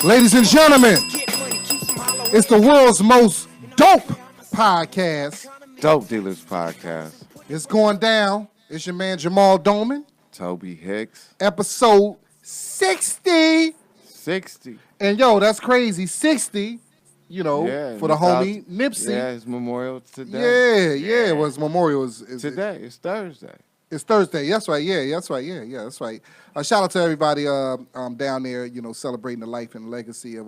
Ladies and gentlemen, it's the world's most dope podcast. Dope Dealers Podcast. It's going down. It's your man Jamal Doman. Tobe Hixx. Episode 60. 60. And yo, that's crazy. 60, you know, for the homie Nipsey. Yeah, it's Memorial today. Yeah. It was Memorial. Is today. It's Thursday. It's Thursday. That's right. Yeah, that's right. Yeah, that's right. Shout out to everybody down there, you know, celebrating the life and legacy of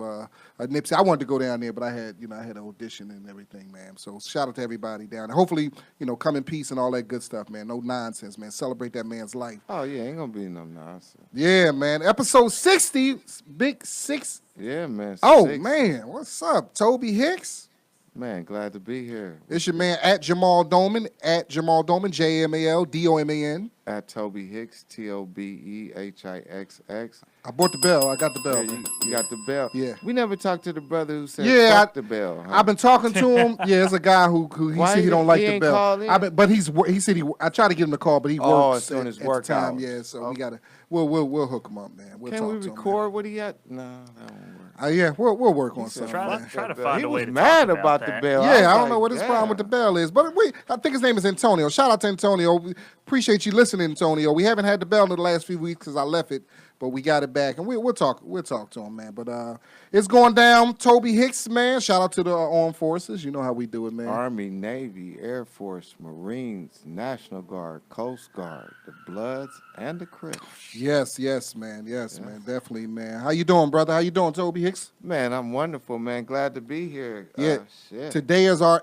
Nipsey. I wanted to go down there, but I had an audition and everything, man. So shout out to everybody down there. Hopefully, you know, come in peace and all that good stuff, man. No nonsense, man. Celebrate that man's life. Oh, yeah, ain't gonna be no nonsense. Yeah, man. Episode 60, big 6. Yeah, man. Oh, 60. man. What's up, Tobe Hixx? Man, glad to be here. It's your man at Jamal Doman, JamalDoman. At Tobe Hixx, TOBEHIXX. I bought the bell. I got the bell. Yeah, you got the bell. Yeah. We never talked to the brother who said fuck the bell. Huh? I've been talking to him. Yeah, it's a guy who he said he don't like the bell. But he said I tried to get him to call, but he works at the time. Yeah, so we gotta we'll hook him up, man. Can we record what he at? No, that won't work. Yeah, we'll work on something. Try to find a way to mad talk about that. the bell. Yeah, I don't know what his problem with the bell is, but I think his name is Antonio. Shout out to Antonio. We appreciate you listening, Antonio. We haven't had the bell in the last few weeks because I left it, but we got it back, and we'll talk to him, man. But it's going down. Tobe Hixx, man. Shout out to the armed forces. You know how we do it, man. Army, Navy, Air Force, Marines, National Guard, Coast Guard, the Bloods, and the Crips. Yes, man. Yes, man. Definitely, man. How you doing, brother? How you doing, Tobe Hixx? Man, I'm wonderful, man. Glad to be here. Yeah. Shit. Today is our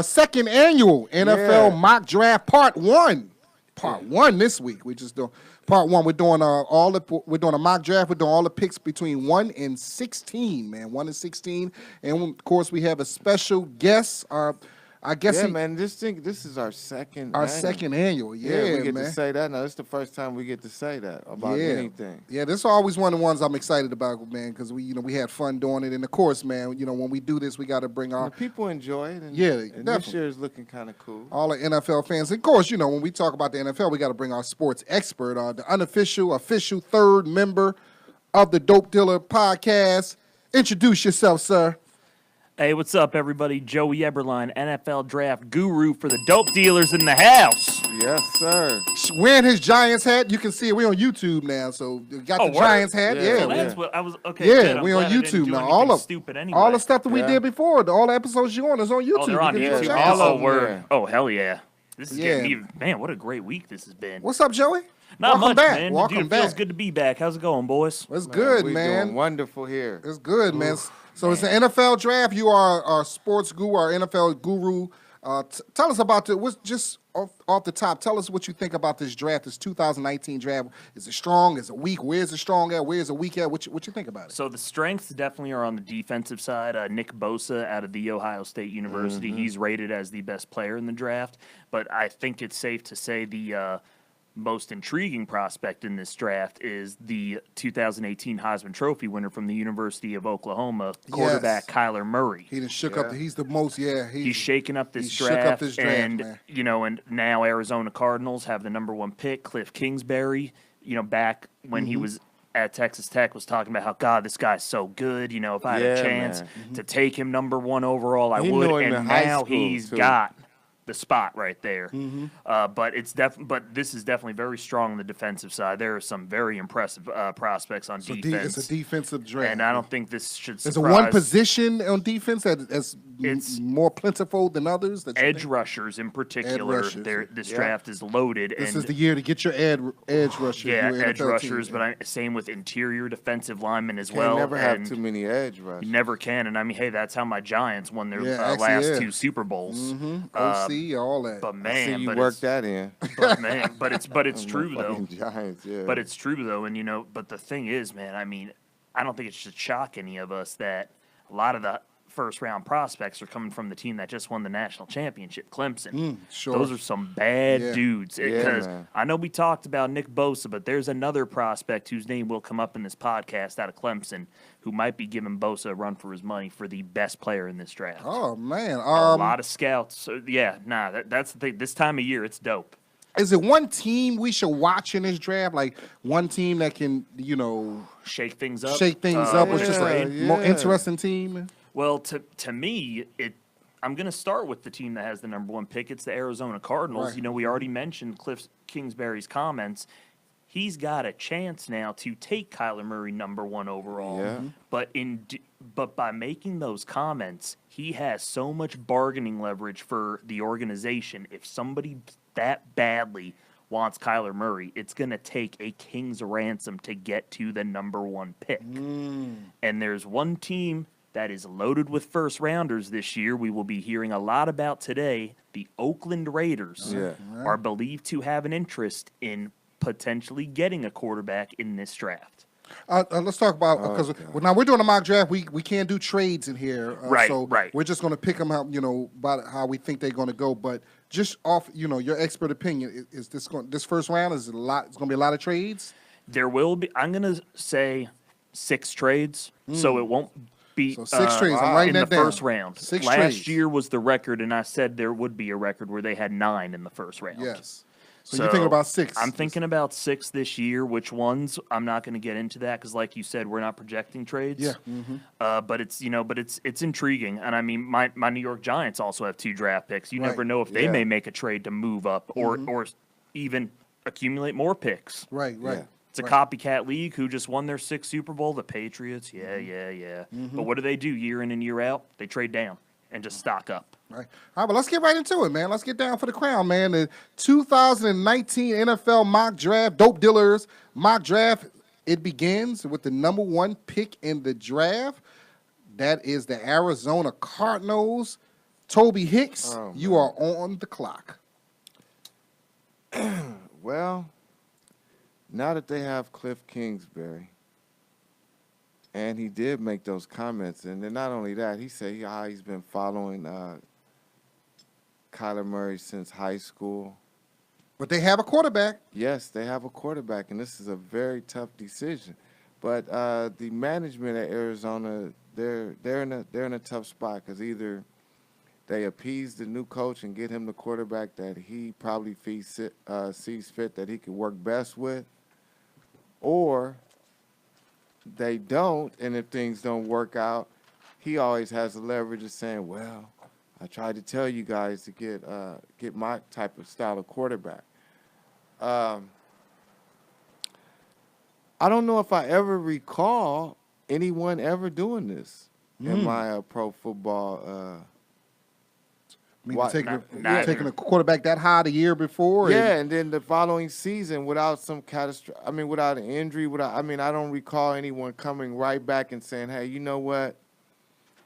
second annual NFL mock draft part 1. Part 1 this week. We just doing part 1. We're doing we're doing a mock draft. We're doing all the picks between 1 and 16, man. 1 and 16. And of course we have a special guest. Man, this is our second annual. Yeah, we get man. to say that. Now, this is the first time we get to say that about anything. Yeah, this is always one of the ones I'm excited about, man, because we had fun doing it. And of course, man, when we do this, we got to bring our people enjoy it. And definitely. This year is looking kind of cool. All the NFL fans. Of course, when we talk about the NFL, we got to bring our sports expert, the official third member of the Dope Dealer Podcast. Introduce yourself, sir. Hey, what's up, everybody? Joey Eberline, NFL draft guru for the Dope Dealers in the house. Yes, sir. Wearing his Giants hat. You can see it. We're on YouTube now, so you got the Giants hat. Yeah. That's what I was. Okay. Yeah, we're on YouTube now. All the stuff that we did before, all the episodes you're on is on YouTube. Oh, they're on YouTube. Word. Oh, hell yeah. This is getting man, what a great week this has been. What's up, Joey? Not Welcome much, back. man. Welcome Dude, back. Feels good to be back. How's it going, boys? It's good, man. Doing wonderful here. It's good, man. So it's an NFL draft. You are our sports guru, our NFL guru. Tell us about just off the top. Tell us what you think about this draft, this 2019 draft. Is it strong? Is it weak? Where's it strong at? Where's it weak at? What you think about it? So the strengths definitely are on the defensive side. Nick Bosa out of the Ohio State University, he's rated as the best player in the draft. But I think it's safe to say the most intriguing prospect in this draft is the 2018 Heisman Trophy winner from the University of Oklahoma, quarterback Kyler Murray. He done shook up. He's the most. Yeah, he's shaking up this draft. And man. And now Arizona Cardinals have the number 1 pick, Cliff Kingsbury. Back when he was at Texas Tech, was talking about how this guy's so good. If I had a chance to take him number 1 overall, I would. And now he's got the spot right there. But this is definitely very strong on the defensive side. There are some very impressive prospects on defense. It's a defensive draft, and I don't think this should surprise. Is there one position on defense that's more plentiful than others? Edge rushers in particular. This draft is loaded. This is the year to get your edge rushers. Yeah, edge rushers. But same with interior defensive linemen as well. You never have too many edge rushers. You never can. And hey, that's how my Giants won their last 2 Super Bowls. OC, all that. But man, I see you worked that in. But it's true though. Giants, But it's true though, and but the thing is, man, I don't think it should shock any of us that a lot of the first-round prospects are coming from the team that just won the national championship, Clemson. Sure. Those are some bad dudes. Because I know we talked about Nick Bosa, but there's another prospect whose name will come up in this podcast out of Clemson who might be giving Bosa a run for his money for the best player in this draft. Oh, man. A lot of scouts. So, that's the thing. This time of year, it's dope. Is it one team we should watch in this draft? Like one team that can, shake things up. Which is a more interesting team. Well, to me, I'm going to start with the team that has the number 1 pick. It's the Arizona Cardinals. Right. We already mentioned Cliff Kingsbury's comments. He's got a chance now to take Kyler Murray number 1 overall. Yeah. But by making those comments, he has so much bargaining leverage for the organization. If somebody that badly wants Kyler Murray, it's going to take a king's ransom to get to the number 1 pick. And there's one team that is loaded with first rounders this year we will be hearing a lot about today. The Oakland Raiders are believed to have an interest in potentially getting a quarterback in this draft. Let's talk about, because now we're doing a mock draft. We can't do trades in here. Right. We're just going to pick them out, about how we think they're going to go. But just off, your expert opinion, is this first round, it's going to be a lot of trades? There will be, I'm going to say 6 trades, so it won't be 6 trades. I'm writing in that the down. first round. 6 Last trades. year was the record, and I said there would be a record where they had 9 in the first round. Yes. So you're thinking about 6. I'm thinking about 6 this year. Which ones? I'm not going to get into that because, like you said, we're not projecting trades. Yeah. But it's intriguing, and I mean, my New York Giants also have 2 draft picks. You never know if they may make a trade to move up or even accumulate more picks. Right. Yeah. It's a copycat league. Who just won their 6th Super Bowl? The Patriots. Yeah. But what do year in and year out? They trade down and just stock up. Right. All right, but let's get right into it, man. Let's get down for the crown, man. The 2019 NFL mock draft, Dope Dealers mock draft, it begins with the number 1 pick in the draft. That is the Arizona Cardinals. Tobe Hixx, you are on the clock. Well, now that they have Cliff Kingsbury, and he did make those comments, and then not only that, he said how he's been following Kyler Murray since high school. But they have a quarterback. Yes, they have a quarterback, and this is a very tough decision. But the management at Arizona, they're in a tough spot because either they appease the new coach and get him the quarterback that he probably sees fit that he could work best with, or they don't, and if things don't work out, he always has the leverage of saying, well, I tried to tell you guys to get my type of style of quarterback. I don't know if I ever recall anyone ever doing this in my pro football. Taking a quarterback that high the year before. Yeah, and then the following season without some without an injury, I don't recall anyone coming right back and saying, hey, you know what?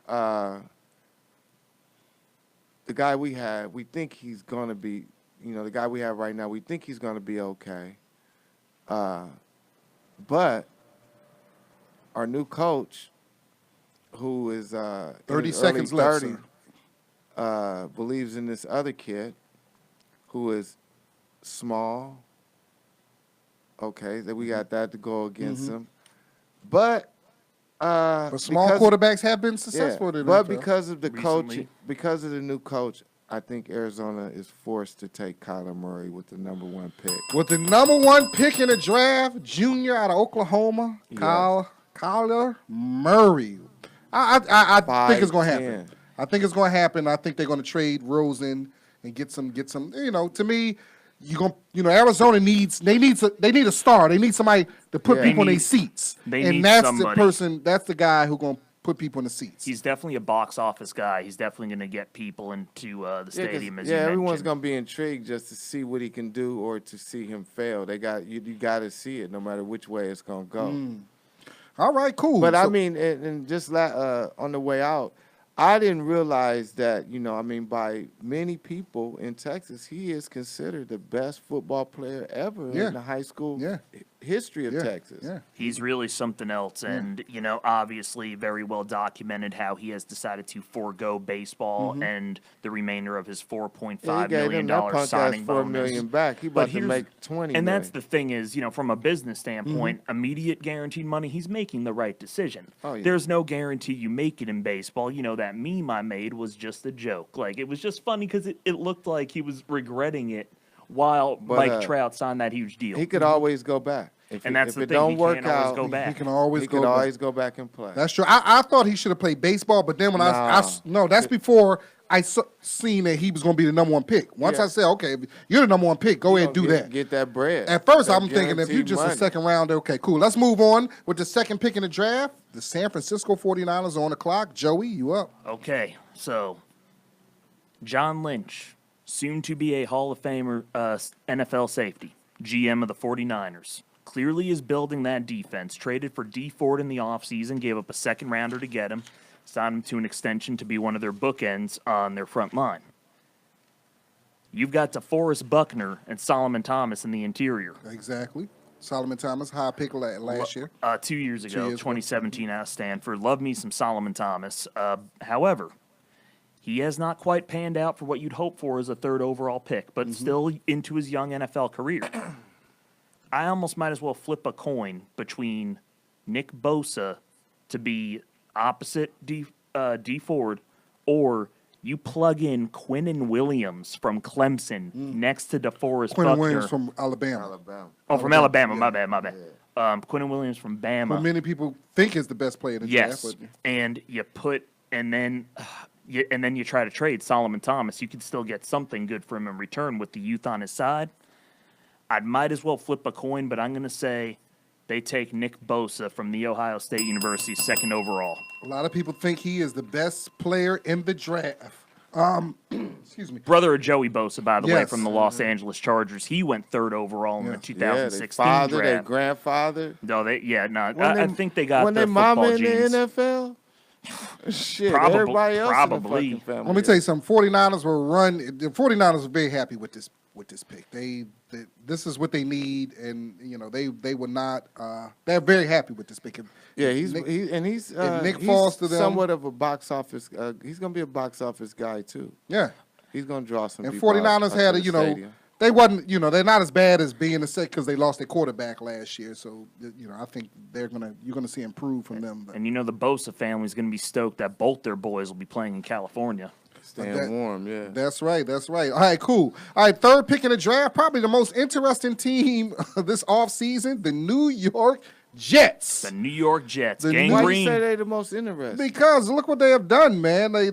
The guy we had, we think he's going to be, the guy we have right now, we think he's going to be okay. But our new coach, who is 30 seconds left, believes in this other kid who is small. Okay, that we got that to go against him. But small quarterbacks have been successful. Yeah, but because of the coach, because of the new coach, I think Arizona is forced to take Kyler Murray with the number 1 pick. With the number 1 pick in the draft, junior out of Oklahoma, Kyler Murray. I think it's going to happen. I think it's going to happen. I think they're going to trade Rosen and get some. To me, Arizona needs a star. They need somebody to put people in their seats. The person. That's the guy who's going to put people in the seats. He's definitely a box office guy. He's definitely going to get people into the stadium. Everyone's going to be intrigued just to see what he can do or to see him fail. You got to see it no matter which way it's going to go. All right, cool. But and just on the way out, I didn't realize that, by many people in Texas, he is considered the best football player ever in the high school history of Texas. Yeah. He's really something else. And, obviously very well documented how he has decided to forego baseball and the remainder of his $4.5 million signing bonus. $4 million back. He about to make $20 And that's the thing is, from a business standpoint, immediate guaranteed money, he's making the right decision. Oh, yeah. There's no guarantee you make it in baseball. That meme I made was just a joke. Like, it was just funny because it looked like he was regretting it while Mike Trout signed that huge deal. He could always go back. If that's the it thing. don't He work can't always out, go back. He can always go back and play. That's true. I thought he should have played baseball, but then when no, that's before I seen that he was going to be the number one pick. Once I said, okay, if you're the number one pick, go ahead and do that. Get that bread. At first, I'm thinking if you're just a second rounder, okay, cool. Let's move on with the second pick in the draft. The San Francisco 49ers are on the clock. Joey, you up? Okay, so John Lynch, soon to be a Hall of Famer NFL safety, GM of the 49ers. Clearly is building that defense. Traded for D Ford in the offseason, gave up a second rounder to get him, signed him to an extension to be one of their bookends on their front line. You've got DeForest Buckner and Solomon Thomas in the interior. Exactly. Solomon Thomas, high pick last year. 2 years ago, 2017 out of Stanford. Love me some Solomon Thomas. However, he has not quite panned out for what you'd hope for as a third overall pick, but still into his young NFL career. I almost might as well flip a coin between Nick Bosa to be opposite D Ford, or you plug in Quinnen Williams from Clemson next to DeForest Buckner. Quinnen Williams from Alabama. Oh, from Alabama. Yeah. My bad. Yeah. Quinnen Williams from Bama. Who many people think is the best player in the draft. Yes, and then you try to trade Solomon Thomas. You could still get something good for him in return with the youth on his side. I might as well flip a coin, but I'm going to say they take Nick Bosa from the Ohio State University, second overall. A lot of people think he is the best player in the draft. Excuse me. Brother of Joey Bosa, by the way, from the Los Angeles Chargers. He went third overall in the 2016 draft. Their grandfather. No, I think they got when the their mama in genes. the NFL. Shit, Probably, everybody else probably. in the fucking family. Let me tell you something. 49ers will run. The 49ers are very happy with this pick. This is what they need, and they were not. They're very happy with this pick. He's Nick falls to them, somewhat of a box office. He's gonna be a box office guy too. Yeah, he's gonna draw some. And people 49ers out had to the stadium. they wasn't they're not as bad as being a set because they lost their quarterback last year. So I think you're gonna see improve from them. But. And the Bosa family's gonna be stoked that both their boys will be playing in California. Staying warm, yeah. That's right. All right, cool. All right, third pick in the draft, probably the most interesting team this offseason, the New York Jets. The New York Jets. Why you say they're the most interesting? Because look what they have done, man. They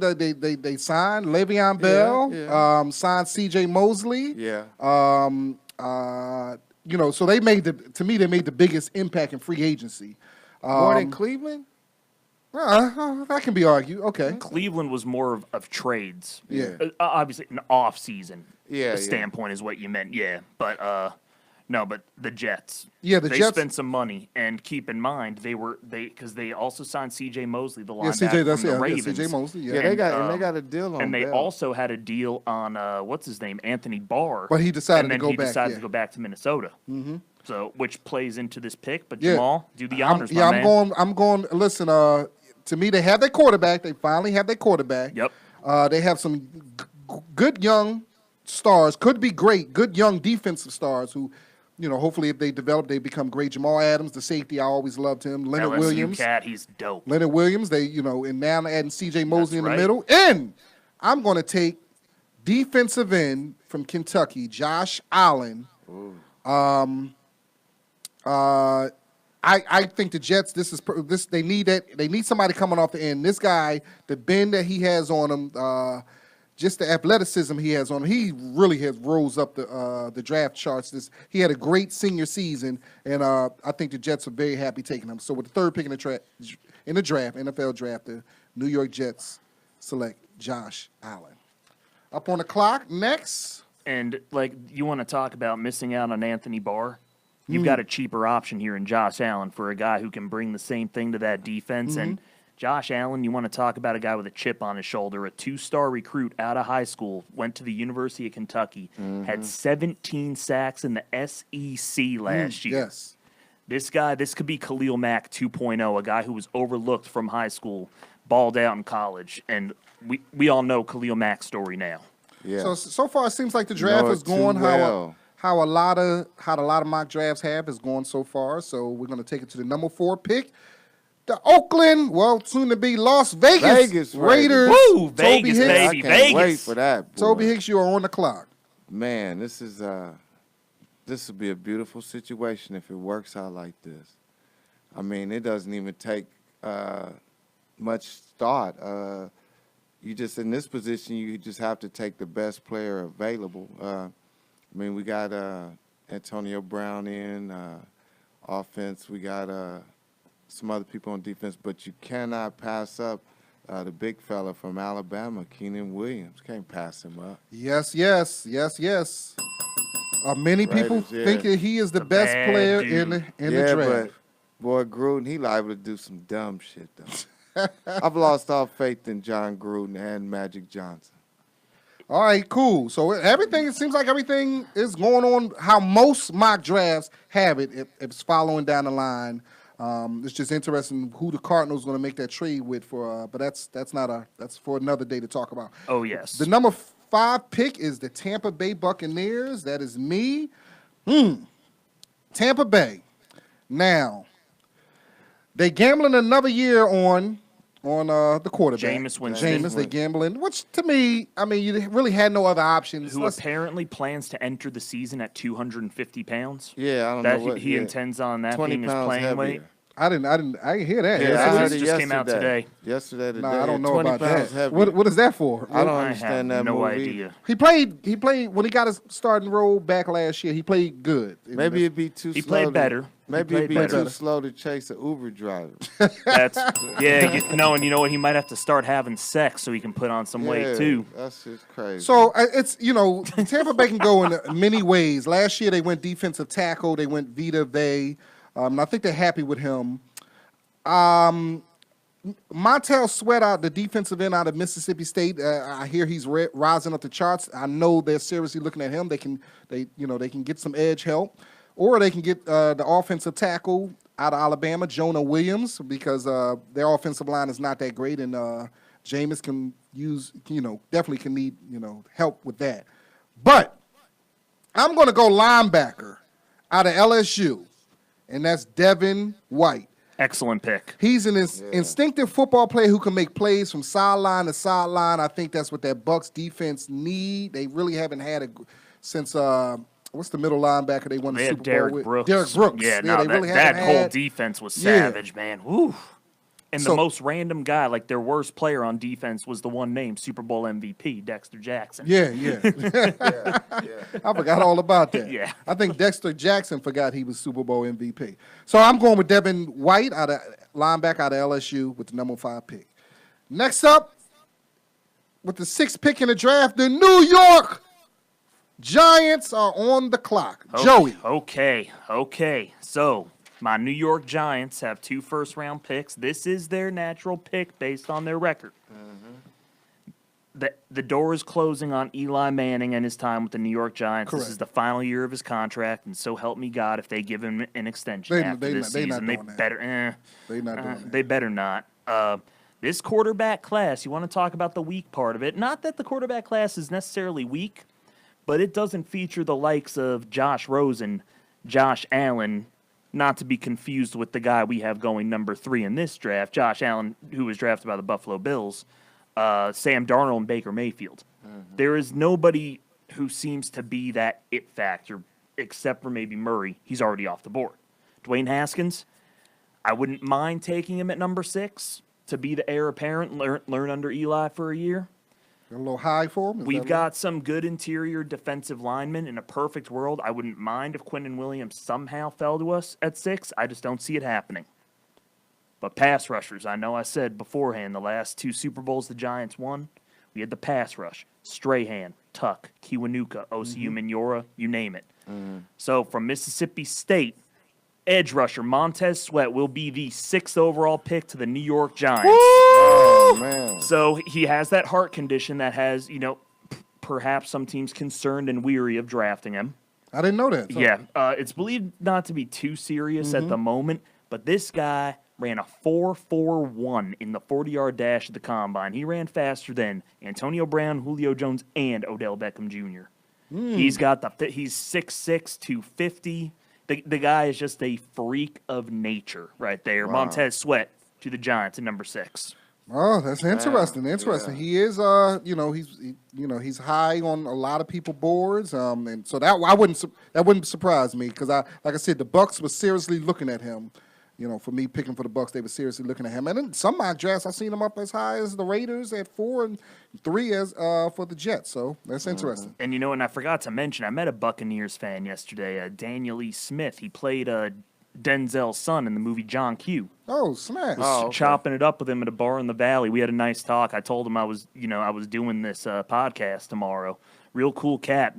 signed Le'Veon Bell, signed C.J. Mosley. Yeah. So they made the biggest impact in free agency. More than Cleveland? That can be argued. Okay. Cleveland was more of trades. Yeah. Obviously, an off-season Yeah. standpoint is what you meant. Yeah. But no, but the Jets. Yeah, they Jets spent some money, and keep in mind because they also signed C.J. Mosley, the linebacker from the Ravens. C.J. Mosley. Yeah. Yeah, they got a deal on. And they Bell. also had a deal on what's his name, Anthony Barr. But he decided and then to go back. decided to go back to Minnesota. Mm-hmm. So which plays into this pick. But Jamal, do the honors, my man. I'm going. Listen. To me, they have their quarterback. They finally have their quarterback. Yep. They have some good young stars. Could be great. Good young defensive stars who, hopefully if they develop, they become great. Jamal Adams, the safety, I always loved him. Leonard LSU Williams. Cat, he's dope. Leonard Williams. And now they're adding C.J. Mosley That's in the middle. And I'm going to take defensive end from Kentucky, Josh Allen. I think the Jets. They need that. They need somebody coming off the end. This guy, the bend that he has on him, just the athleticism he has on him, he really has rose up the draft charts. He had a great senior season, and I think the Jets are very happy taking him. So with the third pick in the draft, NFL draft, the New York Jets select Josh Allen. Up on the clock next, and you want to talk about missing out on Anthony Barr. You've got a cheaper option here in Josh Allen for a guy who can bring the same thing to that defense. Mm-hmm. And Josh Allen, you want to talk about a guy with a chip on his shoulder, a 2-star recruit out of high school, went to the University of Kentucky, had 17 sacks in the SEC last year. Yes. This could be Khalil Mack 2.0, a guy who was overlooked from high school, balled out in college. And we all know Khalil Mack's story now. Yeah. So far it seems like the draft is going how a lot of mock drafts is going so far. So we're going to take it to the number 4 pick. The Oakland, soon to be Las Vegas Raiders. Woo, Vegas, baby, I can't Vegas. wait for that. Boy. Tobe Hixx, you are on the clock. Man, this will be a beautiful situation if it works out like this. I mean, it doesn't even take much thought. You just in this position, you just have to take the best player available. I mean, we got Antonio Brown in offense. We got some other people on defense, but you cannot pass up the big fella from Alabama, Keenan Williams. Can't pass him up. Yes. Many people Raiders, yeah. think that he is the best player in the draft. But boy, Gruden, he liable to do some dumb shit though. I've lost all faith in John Gruden and Magic Johnson. All right, cool. So it seems like everything is going on how most mock drafts have it. It's following down the line. It's just interesting who the Cardinals going to make that trade with but that's for another day to talk about. Oh, yes. The number 5 pick is the Tampa Bay Buccaneers. That is me. Tampa Bay. Now, they gambling another year on the quarterback. Jameis Winston. They gambling, which to me, I mean, you really had no other options. Who apparently plans to enter the season at 250 pounds. Yeah, I don't know what he intends on that 20 being his pounds playing heavier. weight. I didn't hear that. Yeah, I heard it just came out today. Yesterday. I don't know 20 about pounds that. heavier. What is that for? I don't I understand have that no movie. idea. He played when he got his starting role back last year. He played good. Maybe it'd be too slow. He played better. Maybe it'd be too slow to chase an Uber driver. That's and you know what? He might have to start having sex so he can put on some weight too. That's just crazy. So it's Tampa Bay can go in many ways. Last year they went defensive tackle. They went Vita Vea. And I think they're happy with him. Montez Sweat out the defensive end out of Mississippi State. I hear he's rising up the charts. I know they're seriously looking at him. They can get some edge help, or they can get the offensive tackle out of Alabama, Jonah Williams, because their offensive line is not that great, and Jameis can definitely can need help with that. But I'm going to go linebacker out of LSU, and that's Devin White. Excellent pick. He's an instinctive football player who can make plays from sideline to sideline. I think that's what that Bucs defense need. They really haven't had it since what's the middle linebacker they won the Super Bowl with? Derek Brooks. Yeah, they really that haven't whole had. defense was savage, man. Woo. And So- the most random guy, like their worst player on defense, was the one named Super Bowl MVP, Dexter Jackson. Yeah. yeah. I forgot all about that. Yeah. I think Dexter Jackson forgot he was Super Bowl MVP. So I'm going with Devin White linebacker out of LSU with the number 5 pick. Next up, with the 6th pick in the draft, the New York Giants are on the clock. Joey. Okay. So my New York Giants have 2 first-round picks. This is their natural pick based on their record. The door is closing on Eli Manning and his time with the New York Giants. Correct. This is the final year of his contract, and so help me God if they give him an extension after this season. They better not. This quarterback class, you want to talk about the weak part of it. Not that the quarterback class is necessarily weak, but it doesn't feature the likes of Josh Rosen, Josh Allen, not to be confused with the guy we have going number 3 in this draft, Josh Allen, who was drafted by the Buffalo Bills, Sam Darnold, and Baker Mayfield. There is nobody who seems to be that it factor, except for maybe Murray. He's already off the board. Dwayne Haskins, I wouldn't mind taking him at number 6 to be the heir apparent, learn under Eli for a year. A little high for him? We've got some good interior defensive linemen. In a perfect world, I wouldn't mind if Quentin Williams somehow fell to us at 6. I just don't see it happening. But pass rushers, I know I said beforehand, the last 2 Super Bowls the Giants won, we had the pass rush. Strahan, Tuck, Kiwanuka, Osi Umenyiora, you name it. So from Mississippi State, edge rusher Montez Sweat will be the 6th overall pick to the New York Giants. Oh, man. So he has that heart condition that has, perhaps some teams concerned and weary of drafting him. I didn't know that. So. Yeah, it's believed not to be too serious at the moment, but this guy ran a 4.41 in the 40-yard dash at the Combine. He ran faster than Antonio Brown, Julio Jones, and Odell Beckham Jr. He's 6'6", 250. The guy is just a freak of nature right there. Wow. Montez Sweat to the Giants at number 6. Oh, that's interesting. Yeah. Interesting. He is, he's high on a lot of people boards. And so that wouldn't surprise me because like I said, the Bucs were seriously looking at him. For me picking for the Bucs, they were seriously looking at him. And in some mock drafts, I've seen him up as high as the Raiders at 4 and 3 as for the Jets. So that's interesting. And and I forgot to mention, I met a Buccaneers fan yesterday, Daniel E. Smith. He played Denzel's son in the movie John Q. Oh, smash! Chopping it up with him at a bar in the Valley. We had a nice talk. I told him I was doing this podcast tomorrow. Real cool cat.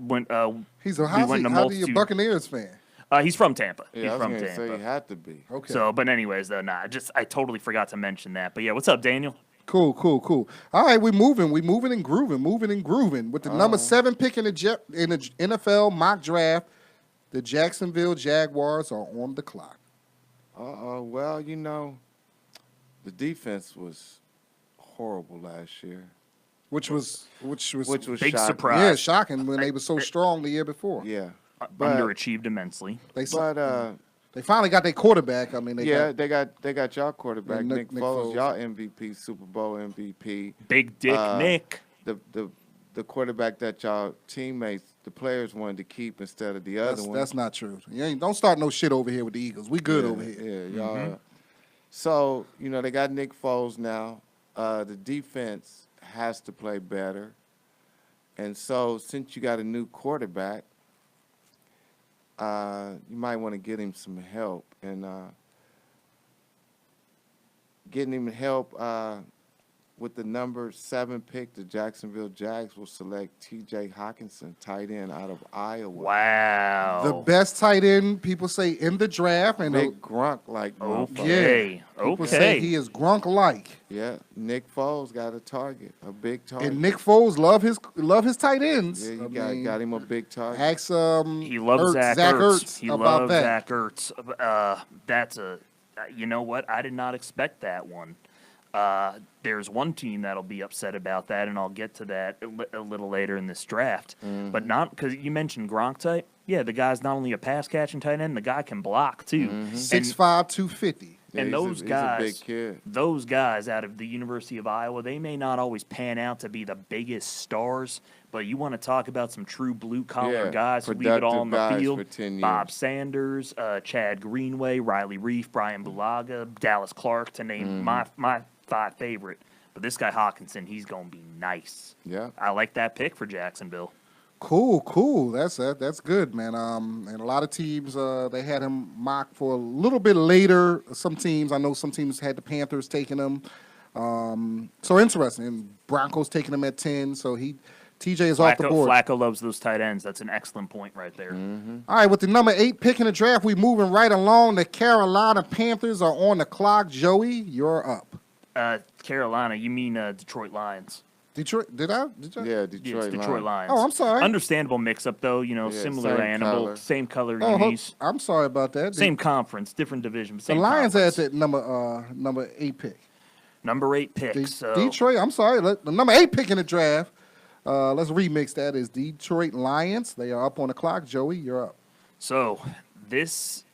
He's a Buccaneers fan? He's from Tampa. Yeah, he's from Tampa. Tampa. So he had to be. Okay. So, but anyways, though, I totally forgot to mention that. But yeah, what's up, Daniel? Cool. All right, we're moving and grooving. With the number 7 pick in the NFL mock draft, the Jacksonville Jaguars are on the clock. Well, the defense was horrible last year. Which was big shocking. surprise. Yeah, shocking when they were so strong the year before. Yeah. Underachieved immensely. They finally got their quarterback. I mean, they got y'all quarterback, Nick Foles, y'all MVP, Super Bowl MVP. Big Dick Nick. The quarterback that y'all teammates, the players wanted to keep instead of the other one. That's not true. Don't start no shit over here with the Eagles. We good over here. Yeah, y'all. So, they got Nick Foles now. The defense has to play better. And so, since you got a new quarterback, you might want to get him some help. And getting him help with the number 7 pick, the Jacksonville Jags will select T.J. Hockenson, tight end out of Iowa. Wow. The best tight end, people say, in the draft. And Big Grunk-like motherfucker. Okay. People say he is Grunk-like. Yeah, Nick Foles got a target, a big target. And Nick Foles love his tight ends. Yeah, you got him a big target. Ask he loves Zach Ertz. He about loves that. Zach Ertz. That's you know what? I did not expect that one. There's one team that'll be upset about that, and I'll get to that a little later in this draft. Mm-hmm. But not because you mentioned Gronk type. Yeah, the guy's not only a pass catching tight end, the guy can block too. 6'5", 250. Yeah, And he's a big kid. Those guys out of the University of Iowa, they may not always pan out to be the biggest stars, but you want to talk about some true blue-collar guys who leave it all on the field. Bob Sanders, Chad Greenway, Riley Reif, Brian Bulaga, Dallas Clark, to name my 5 favorite. But this guy Hockenson, he's going to be nice. Yeah. I like that pick for Jacksonville. Cool. That's good, man. And a lot of teams they had him mocked for a little bit later. Some teams, I know some teams had the Panthers taking him. So interesting. And Broncos taking him at 10. So TJ is off the board. Flacco loves those tight ends. That's an excellent point right there. All right, with the number 8 pick in the draft, we moving right along. The Carolina Panthers are on the clock. Joey, you're up. Carolina, you mean Detroit Lions? Detroit? Did I? Yeah, Detroit Lions. Oh, I'm sorry. Understandable mix-up, though. Similar same animal, color. same color Oh, unis. I'm sorry about that. Same conference, different division. The Same Lions conference. are at the number 8 pick. Number 8 pick. So Detroit. I'm sorry. The number 8 pick in the draft. Let's remix that. Is Detroit Lions. They are up on the clock. Joey, you're up. So this,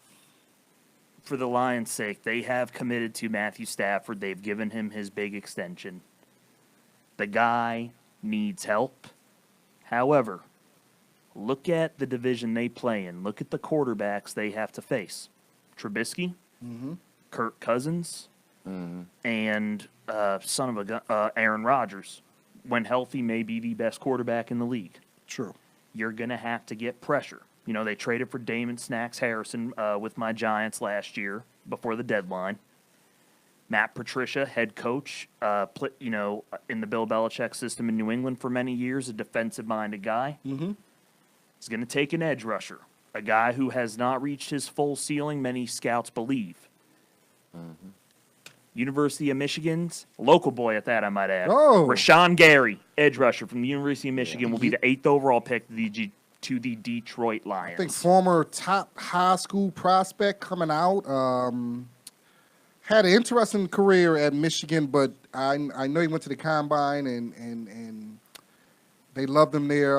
for the Lions' sake, they have committed to Matthew Stafford. They've given him his big extension. The guy needs help. However, look at the division they play in. Look at the quarterbacks they have to face. Trubisky, Kirk Cousins, and son of a gun, Aaron Rodgers. When healthy, may be the best quarterback in the league. True. You're going to have to get pressure. They traded for Damon Snacks Harrison with my Giants last year before the deadline. Matt Patricia, head coach, in the Bill Belichick system in New England for many years, a defensive-minded guy. He's going to take an edge rusher, a guy who has not reached his full ceiling, many scouts believe. University of Michigan's local boy at that, I might add. Oh. Rashawn Gary, edge rusher from the University of Michigan, will be the 8th overall pick to the Detroit Lions. I think former top high school prospect coming out. Had an interesting career at Michigan, but I know he went to the combine and they loved him there.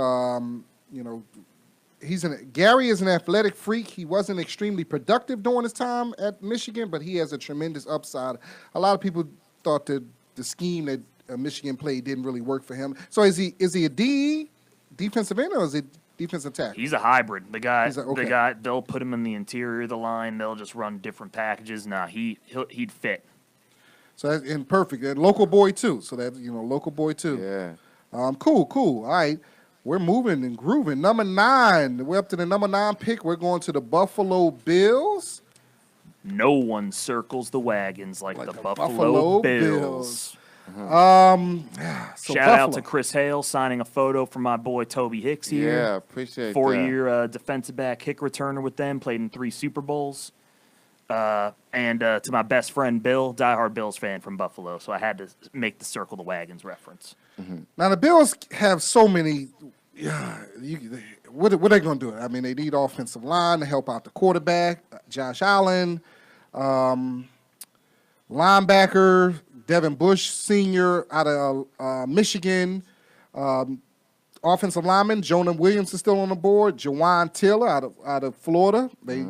Gary is an athletic freak. He wasn't extremely productive during his time at Michigan, but he has a tremendous upside. A lot of people thought that the scheme that Michigan played didn't really work for him. So is he a defensive end or is it defensive tackle? He's a hybrid. The guy, okay. they'll put him in the interior of the line. They'll just run different packages. Nah, he'd fit. So that's perfect. And local boy too. So that local boy too. Yeah. Cool. All right. We're moving and grooving. Number 9. We're up to the number 9 pick. We're going to the Buffalo Bills. No one circles the wagons like the Buffalo Buffalo Bills. So Shout out to Chris Hale signing a photo for my boy Tobe Hixx here. Yeah, appreciate 4-year defensive back kick returner with them, played in 3 Super Bowls. And to my best friend Bill, diehard Bills fan from Buffalo, so I had to make the circle the wagons reference. Now the Bills have so many. What are they going to do? I mean, they need offensive line to help out the quarterback, Josh Allen, linebacker Devin Bush Sr. out of Michigan, offensive lineman Jonah Williams is still on the board, Jawan Taylor out of Florida. They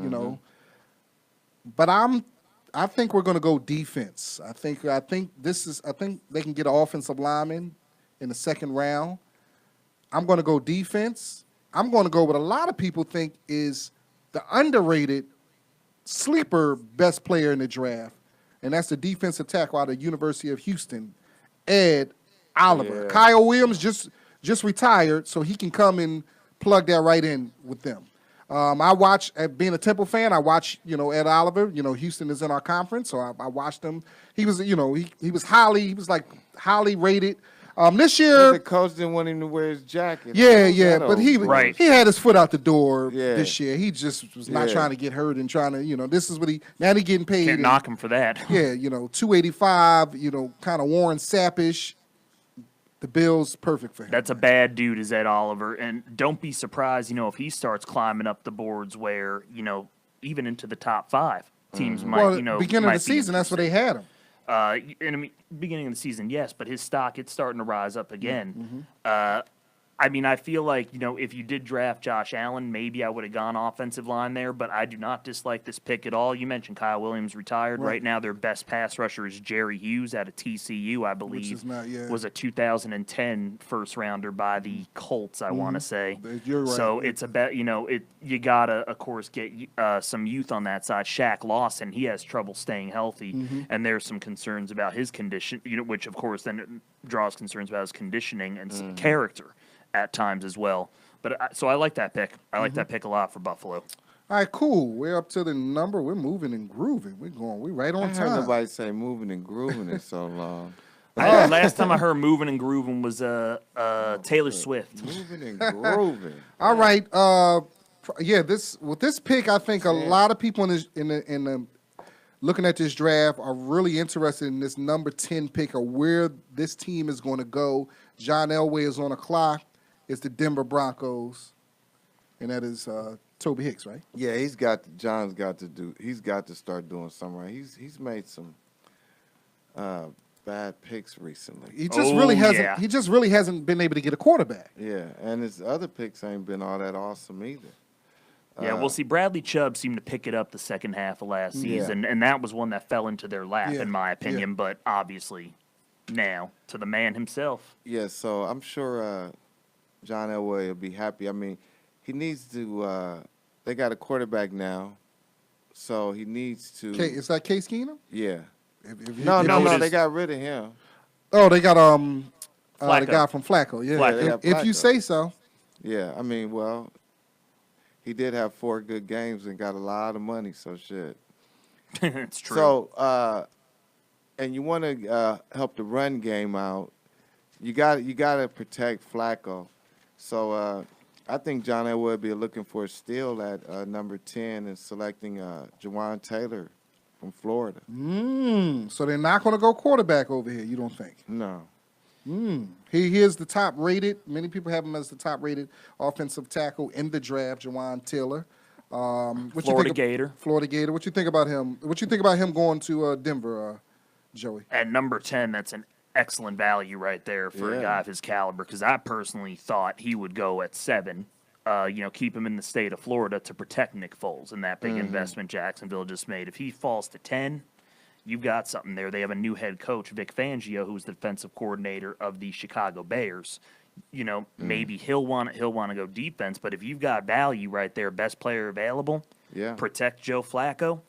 but I think we're going to go defense. I think they can get an offensive lineman in the second round. I'm going to go defense. I'm going to go what a lot of people think is the underrated sleeper best player in the draft, and that's the defensive tackle out of the University of Houston, Ed Oliver. Yeah. Kyle Williams just retired, so he can come and plug that right in with them. I watch, being a Temple fan, I watch, Ed Oliver. Houston is in our conference, so I watched him. He was, he was highly rated. This year, the coach didn't want him to wear his jacket. Yeah, but he had his foot out the door Yeah. this year. He just was not trying to get hurt and trying to, this is what he getting paid. Can't knock him for that. Yeah, 285, kind of Warren Sappish. The Bills, perfect for him. That's a bad dude, is Ed Oliver. And don't be surprised, if he starts climbing up the boards where, even into the top 5 teams might, beginning of the season, that's where they had him. Beginning of the season, yes, but his stock, it's starting to rise up again. I feel like, if you did draft Josh Allen, maybe I would have gone offensive line there, but I do not dislike this pick at all. You mentioned Kyle Williams retired. Right now, their best pass rusher is Jerry Hughes out of TCU, I believe. Was a 2010 first-rounder by the Colts, I want to say. You're right. So it's about, you got to, of course, get some youth on that side. Shaq Lawson, he has trouble staying healthy, and there's some concerns about his condition, which, of course, then draws concerns about his conditioning and some character at times as well. But so I like that pick. I like that pick a lot for Buffalo. All right, cool. We're up to the number. We're moving and grooving. We're right on time. I heard nobody say moving and grooving in so long. Last time I heard moving and grooving was Taylor Swift. Moving and grooving. All right. With this pick, I think a lot of people in the looking at this draft are really interested in this number 10 pick of where this team is going to go. John Elway is on the clock. It's the Denver Broncos, and that is Tobe Hixx, right? Yeah, John's got to start doing something right. He's made some bad picks recently. He just really hasn't been able to get a quarterback. Yeah, and his other picks ain't been all that awesome either. Yeah, we'll see. Bradley Chubb seemed to pick it up the second half of last season, and that was one that fell into their lap, in my opinion. But obviously, now to the man himself. Yeah, so I'm sure John Elway will be happy. I mean, he needs to. They got a quarterback now, so he needs to. Is that Case Keenum? Yeah. No, they got rid of him. Oh, they got the guy from Flacco. Yeah, Flacco. If you say so. Yeah, I mean, well, he did have 4 good games and got a lot of money, so shit. It's true. So, and you want to help the run game out, you got to protect Flacco. So I think John Elway would be looking for a steal at number 10 and selecting Jawan Taylor from Florida. So they're not going to go quarterback over here, you don't think? No. He is the top rated. Many people have him as the top rated offensive tackle in the draft, Jawan Taylor. Florida Gator. Florida Gator. What you think about him? What you think about him going to Denver, Joey? At number 10, that's an excellent value right there for a guy of his caliber, because I personally thought he would go at 7. Keep him in the state of Florida to protect Nick Foles and that big investment Jacksonville just made. If he falls to 10, you've got something there. They have a new head coach, Vic Fangio, who's the defensive coordinator of the Chicago Bears. Maybe he'll want to go defense, but if you've got value right there, best player available, protect Joe Flacco.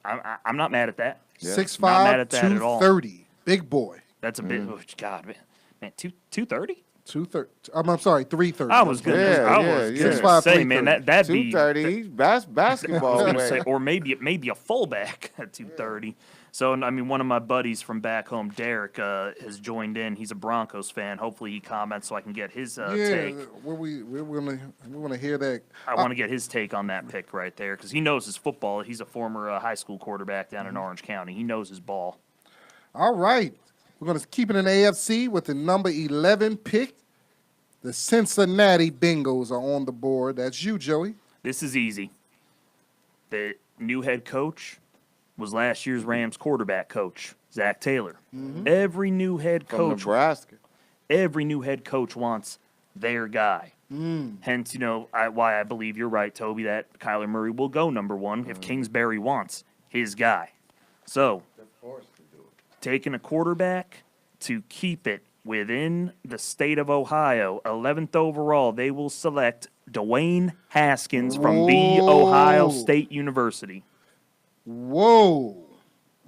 I'm not mad at that. 6'5", not mad at that 230, big boy. That's a bit. Oh, God, man, 230. 230. I'm sorry, 330. I was gonna. I was gonna say, man, that'd be 230. Basketball. I was gonna say, or maybe a fullback at 230. So, I mean, one of my buddies from back home, Derek, has joined in. He's a Broncos fan. Hopefully, he comments so I can get his take. We want to hear that. I want to get his take on that pick right there because he knows his football. He's a former high school quarterback down in Orange County. He knows his ball. All right, we're going to keep it in AFC with the number 11 pick. The Cincinnati Bengals are on the board. That's you, Joey. This is easy. The new head coach was last year's Rams quarterback coach, Zach Taylor. Mm-hmm. Every new head coach from Nebraska. Every new head coach wants their guy. Hence, why I believe you're right, Toby, that Kyler Murray will go number one if Kingsbury wants his guy. So, taking a quarterback to keep it within the state of Ohio, 11th overall, they will select Dwayne Haskins from The Ohio State University. Whoa.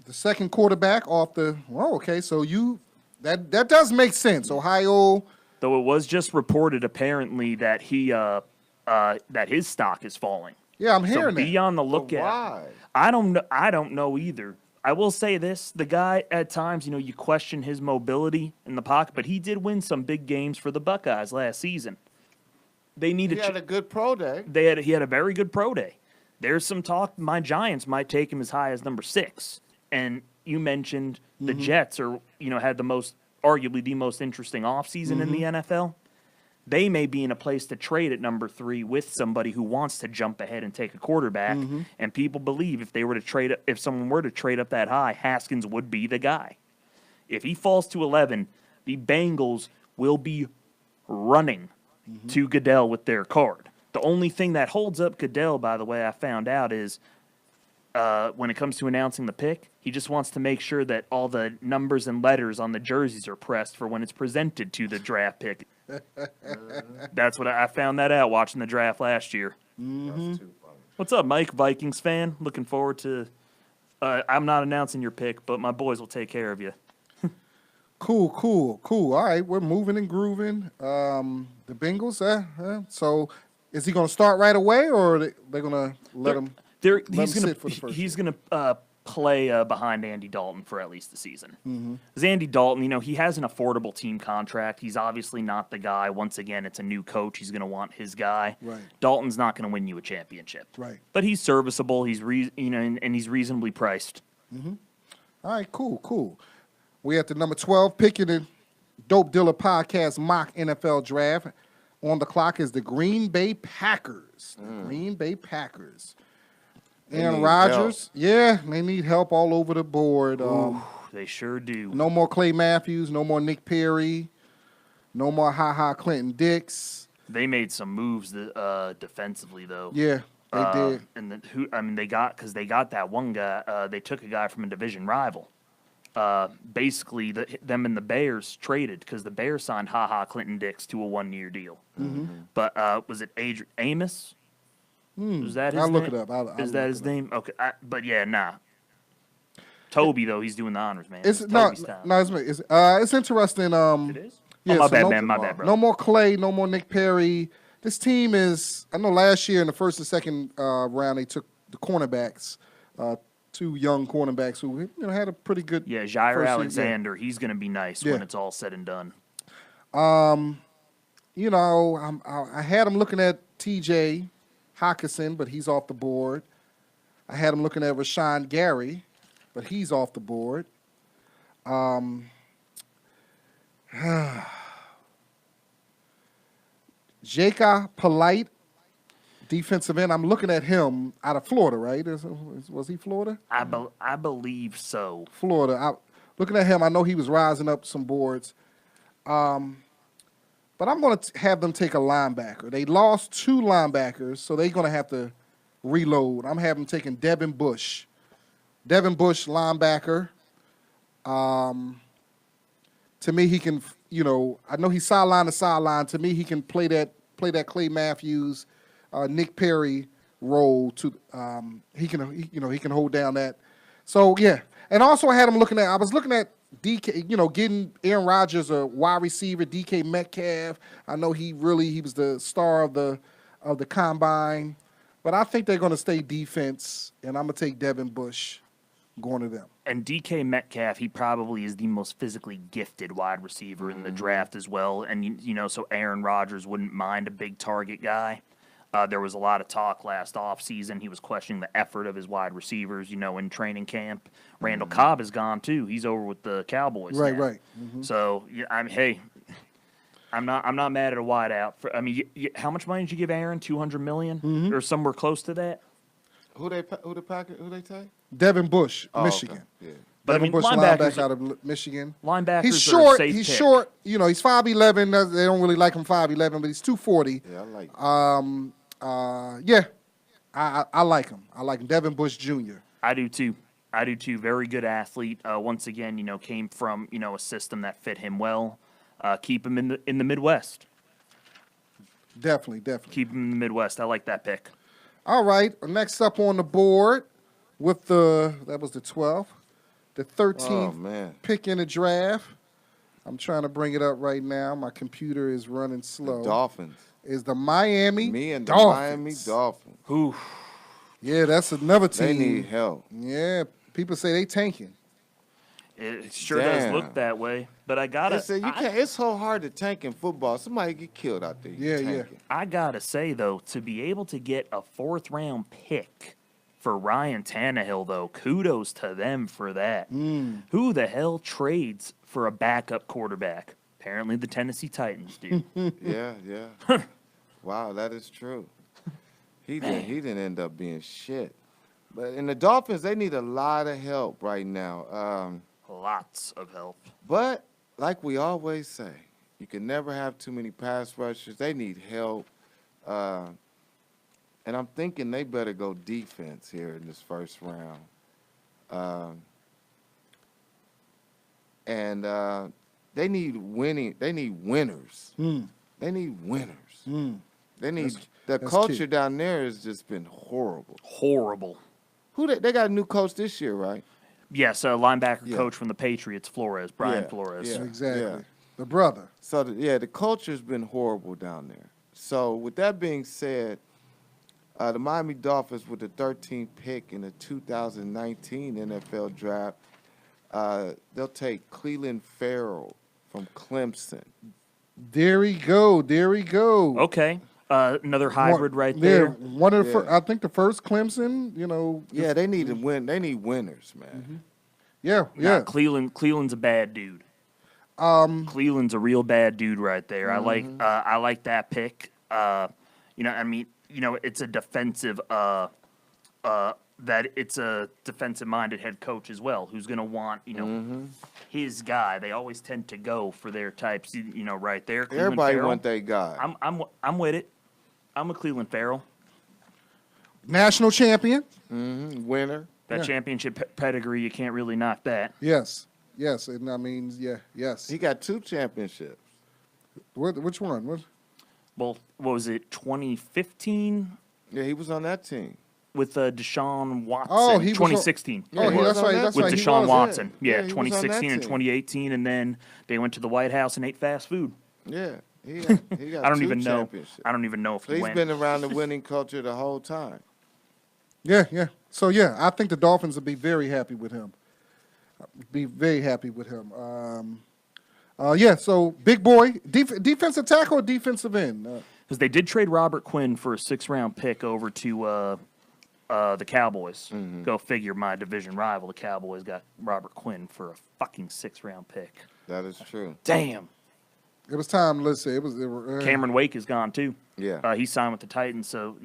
The second quarterback off the – okay, so that does make sense. Ohio – Though it was just reported apparently that that his stock is falling. Yeah, I'm hearing that. So be on the lookout. Why? I don't know either. I will say this, the guy at times, you question his mobility in the pocket, but he did win some big games for the Buckeyes last season. He had a good pro day. He had a very good pro day. There's some talk my Giants might take him as high as number 6. And you mentioned the Jets had arguably the most interesting offseason in the NFL. They may be in a place to trade at number 3 with somebody who wants to jump ahead and take a quarterback. And people believe if someone were to trade up that high, Haskins would be the guy. If he falls to 11, the Bengals will be running to Goodell with their card. The only thing that holds up Goodell, by the way, I found out is when it comes to announcing the pick, he just wants to make sure that all the numbers and letters on the jerseys are pressed for when it's presented to the draft pick. That's what I found that out watching the draft last year. What's up, Mike, Vikings fan? Looking forward to I'm not announcing your pick, but my boys will take care of you. Cool. All right, we're moving and grooving. The Bengals, so is he going to start right away, or are they going to let him sit for the first He's going to play behind Andy Dalton for at least the season. Because Andy Dalton, he has an affordable team contract. He's obviously not the guy. Once again, it's a new coach. He's going to want his guy. Right. Dalton's not going to win you a championship. Right. But he's serviceable. He's and he's reasonably priced. All right, cool. We at the number 12 pick in the Dope Dealer Podcast mock NFL draft. On the clock is the Green Bay Packers. Aaron Rodgers, they need help all over the board. They sure do. No more Clay Matthews, no more Nick Perry, no more Clinton Dix. They made some moves defensively, though. Yeah, they did. And they got that one guy. They took a guy from a division rival. Basically, them and the Bears traded because the Bears signed Clinton Dix to a 1-year deal. But was it Amos? Is that his I'll name? look it up. Is that his name? Okay, but yeah, nah. Toby though, he's doing the honors, man. It's interesting. It is. Yeah, my bad, bro. No more Clay, no more Nick Perry. This team is. I know last year in the first and second round they took the cornerbacks, 2 young cornerbacks who had a pretty good. Yeah, Jair Alexander. He's going to be nice when it's all said and done. I had him looking at T.J. Hockenson, but he's off the board. I had him looking at Rashawn Gary, but he's off the board. Jacob Polite, defensive end. I'm looking at him out of Florida, right? Was he Florida? I believe so. Florida. Looking at him, I know he was rising up some boards. But I'm going to have them take a linebacker. They lost 2 linebackers, so they're going to have to reload. I'm having taken Devin Bush Devin Bush, linebacker. To me, he can. I know he's sideline to sideline. To me, he can play that Clay Matthews, Nick Perry role. He can hold down that. So yeah, and also I was looking at DK. Getting Aaron Rodgers a wide receiver, DK Metcalf. I know he was the star of the combine, but I think they're going to stay defense, and I'm going to take Devin Bush going to them. And DK Metcalf, he probably is the most physically gifted wide receiver in the draft as well. And, so Aaron Rodgers wouldn't mind a big target guy. There was a lot of talk last offseason. He was questioning the effort of his wide receivers, in training camp. Randall Cobb is gone, too. He's over with the Cowboys now. Right. Mm-hmm. So, hey, I'm not mad at a wideout. How much money did you give Aaron? $200 million or somewhere close to that? Who they take? Devin Bush, Michigan. Okay. Yeah. But Devin Bush, linebacker out of Michigan. Linebackers He's short. Are a safe He's pick. short. He's 5'11". They don't really like him 5'11", but he's 240. Yeah, I like I like him. I like him. Devin Bush Jr. I do too. Very good athlete. Once again, came from a system that fit him well. Keep him in the Midwest. Definitely. Keep him in the Midwest. I like that pick. All right. Next up on the board with that was the 12th, the 13th pick in the draft. I'm trying to bring it up right now. My computer is running slow. The Dolphins. Is the Miami the Dolphins. Miami Dolphins. Ooh. Yeah, that's another team. They need help. Yeah, people say they tanking. It sure does look that way, but I gotta. It's so hard to tank in football. Somebody get killed out there. Yeah. I gotta say though, to be able to get a 4th round pick for Ryan Tannehill, though, kudos to them for that. Who the hell trades for a backup quarterback? Apparently, the Tennessee Titans do. Yeah. Wow, that is true. He didn't end up being shit. But in the Dolphins, they need a lot of help right now. Lots of help. But like we always say, you can never have too many pass rushers. They need help. And I'm thinking they better go defense here in this first round. They need winning. They need winners. They need winners. They need the culture key. down there has just been horrible. Horrible. Who they got a new coach this year, right? Yes, a linebacker coach from the Patriots, Brian Flores. Yeah. Exactly. The brother. So the culture's been horrible down there. So with that being said, the Miami Dolphins with the 13th pick in the 2019 NFL draft, they'll take Clelin Ferrell from Clemson. There we go. Okay. Another hybrid right there. One of the I think the first Clemson, Yeah, they need to win. They need winners, man. Yeah. Nah, Cleveland's a bad dude. Cleveland's a real bad dude right there. I like that pick. It's a defensive it's a defensive-minded head coach as well, who's going to want, his guy. They always tend to go for their types, right there. Everybody want their guy. I'm with it. I'm a Cleveland Farrell. National champion. Winner. That championship pedigree, you can't really knock that. Yes. And I mean, yes. He got 2 championships. Which one? Well, what was it, 2015? Yeah, he was on that team. With Deshaun Watson. Oh, he was 2016. That's right. With Deshaun Watson. Yeah, 2016 and 2018, and then they went to the White House and ate fast food. Yeah, he got I don't 2 even know. championships. I don't even know if So he he's went. been around the winning culture the whole time. Yeah. So I think the Dolphins will be very happy with him. So big boy, defensive tackle or defensive end? Because they did trade Robert Quinn for a 6th-round pick over to the Cowboys. Go figure, my division rival, the Cowboys, got Robert Quinn for a fucking 6th-round pick. That is true. Damn. It was time. Let's say Cameron Wake is gone too. Yeah. He signed with the Titans, so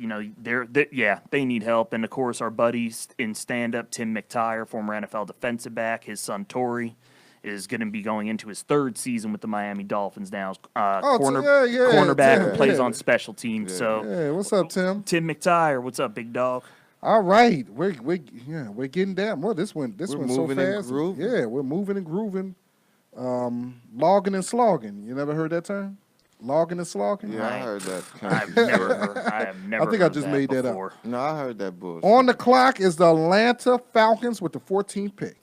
they need help. And of course, our buddies in stand-up, Tim McTire, former NFL defensive back, his son Torrey is going to be going into his 3rd season with the Miami Dolphins now. Cornerback who plays on special teams. So, what's up, Tim? Tim McTire, what's up, big dog? All right, we're getting down. Well, this went so moving and fast. grooving. Yeah, we're moving and grooving. Logging and slogging. You never heard that term? Logging and slogging. Yeah, I heard that. I have never. I think I heard just that made that before. up. No, I heard that bullshit. On the clock is the Atlanta Falcons with the 14th pick.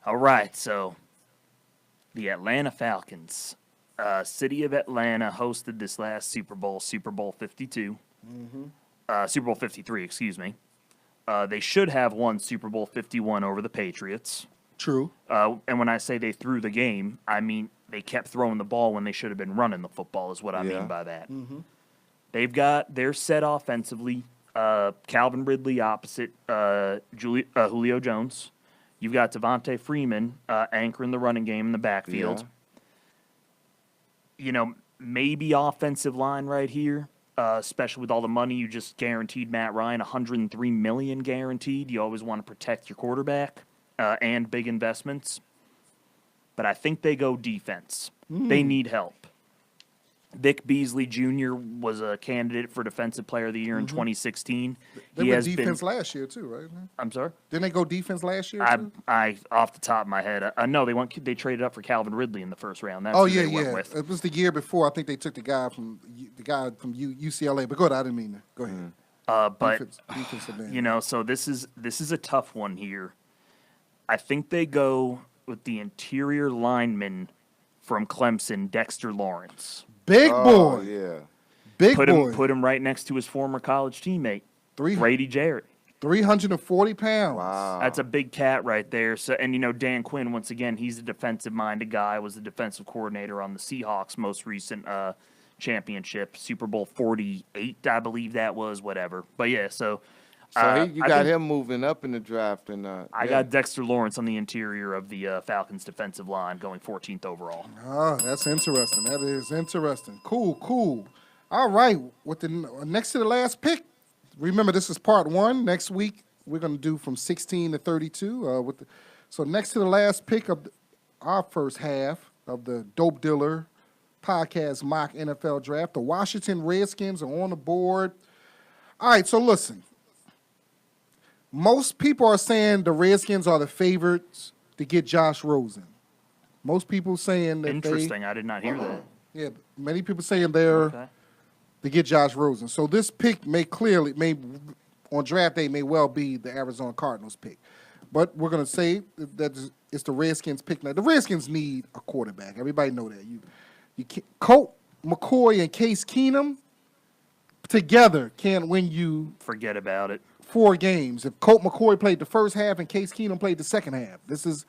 All right, so the Atlanta Falcons, city of Atlanta, hosted this last Super Bowl, Super Bowl 52, Super Bowl 53, excuse me. They should have won Super Bowl 51 over the Patriots. True. And when I say they threw the game, I mean they kept throwing the ball when they should have been running the football, is what I mean by that. They're set offensively. Calvin Ridley opposite Julio Jones. You've got Devontae Freeman anchoring the running game in the backfield. Yeah. Maybe offensive line right here, especially with all the money you just guaranteed Matt Ryan, $103 million guaranteed. You always want to protect your quarterback and big investments. But I think they go defense. They need help. Vic Beasley Jr. was a candidate for Defensive Player of the Year in 2016. They went defense last year too, right? I'm sorry? Didn't they go defense last year too? I off the top of my head, no, they traded up for Calvin Ridley in the first round. That's Oh who yeah, they went with. It was the year before. I think they took the guy from UCLA. But go ahead. I didn't mean to. Go ahead. But defensive end. so this is a tough one here. I think they go with the interior lineman from Clemson, Dexter Lawrence. Big boy. Yeah. Big boy. Put him right next to his former college teammate, Grady Jarrett. 340 pounds. Wow. That's a big cat right there. So, and Dan Quinn, once again, he's a defensive-minded guy. Was the defensive coordinator on the Seahawks' most recent championship, Super Bowl 48, I believe that was. Whatever. But yeah, so. You got him moving up in the draft, and I got Dexter Lawrence on the interior of the Falcons' defensive line, going 14th overall. Oh, that's interesting. That is interesting. Cool. All right, with the next to the last pick. Remember, this is part 1. Next week we're going to do from 16 to 32. So next to the last pick of our first half of the Dope Dealer podcast mock NFL draft, the Washington Redskins are on the board. All right, so listen. Most people are saying the Redskins are the favorites to get Josh Rosen. Most people saying that Interesting. I did not hear that. Yeah, many people saying they're to get Josh Rosen. So this pick may on draft day may well be the Arizona Cardinals pick. But we're going to say that it's the Redskins pick. Now, the Redskins need a quarterback. Everybody know that. You can't, Colt McCoy and Case Keenum together can't win you. Forget about it. 4 games. If Colt McCoy played the first half and Case Keenum played the second half. This is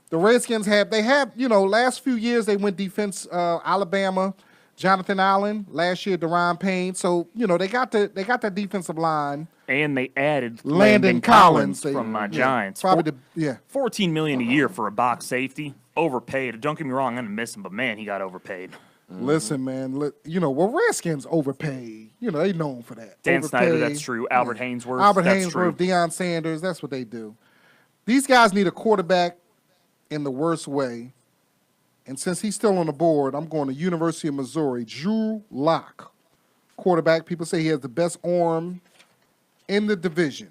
the Redskins have last few years they went defense Alabama, Jonathan Allen, last year Deron Payne. So, they got that defensive line. And they added Landon Collins from my Giants. Probably $14 million a year for a box safety. Overpaid. Don't get me wrong, I'm gonna miss him, but man, he got overpaid. Listen, man, Redskins overpaid. They known for that. Dan Snyder, that's true. Albert Haynesworth, Haynesworth, true. Deion Sanders, that's what they do. These guys need a quarterback in the worst way. And since he's still on the board, I'm going to University of Missouri, Drew Lock, quarterback. People say he has the best arm in the division.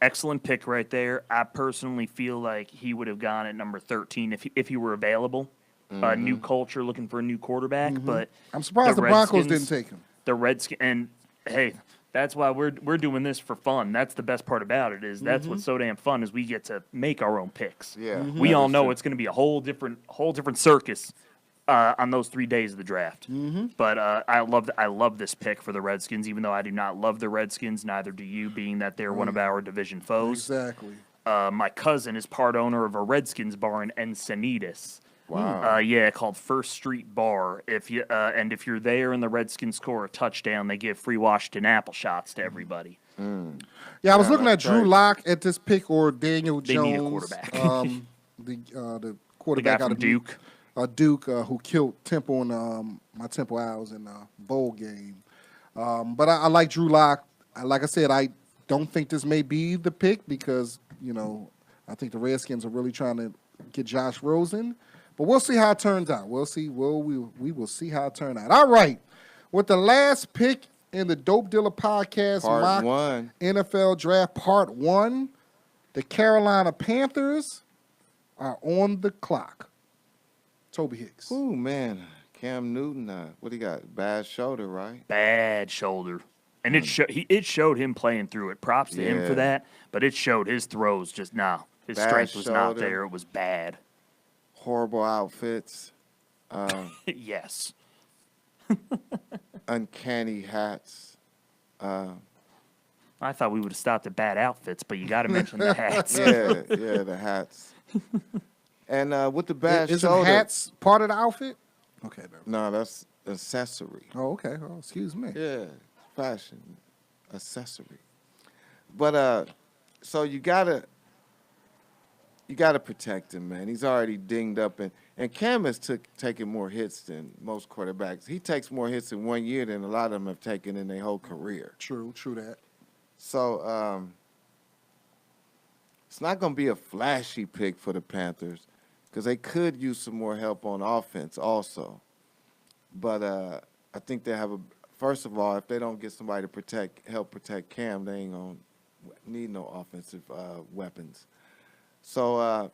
Excellent pick right there. I personally feel like he would have gone at number 13 if he were available. New culture, looking for a new quarterback, but I'm surprised the Broncos didn't take him. The Redskins, and hey, that's why we're doing this for fun. That's the best part about it is that's what's so damn fun is we get to make our own picks. Yeah, we all know it's going to be a whole different circus on those 3 days of the draft. But I love this pick for the Redskins, even though I do not love the Redskins. Neither do you, being that they're one of our division foes. Exactly. My cousin is part owner of a Redskins bar in Encinitas. Wow. Called First Street Bar. If you're there and the Redskins score a touchdown, they give free Washington apple shots to everybody. Yeah, I was looking at Drew Lock at this pick or Daniel Jones. They need a quarterback. The quarterback the guy out from of Duke. Duke, who killed Temple in my Temple Owls in a bowl game. But I like Drew Lock. Like I said, I don't think this may be the pick because I think the Redskins are really trying to get Josh Rosen. But we'll see how it turns out. We'll see. We will see how it turns out. All right. With the last pick in the Dope Dealer Podcast Part mock 1. NFL Draft Part 1. The Carolina Panthers are on the clock. Tobe Hixx. Ooh, man. Cam Newton, what he got? Bad shoulder, right? Bad shoulder. And it showed him playing through it. Props to him for that. But it showed his throws just his Bad strength was not shoulder. there. It was bad. Horrible outfits. Yes. Uncanny hats. I thought we would have stopped at bad outfits, but you got to mention the hats. Yeah, the hats. And with the bad Isn't shoulder. hats part of the outfit? Okay. No, that's accessory. Oh, okay. Oh, excuse me. Yeah, fashion, accessory. But so you gotta protect him, man. He's already dinged up, and Cam has taken more hits than most quarterbacks. He takes more hits in 1 year than a lot of them have taken in their whole career. True that. So it's not going to be a flashy pick for the Panthers because they could use some more help on offense also. But I think they have first of all, if they don't get somebody to help protect Cam, they ain't going to need no offensive weapons. So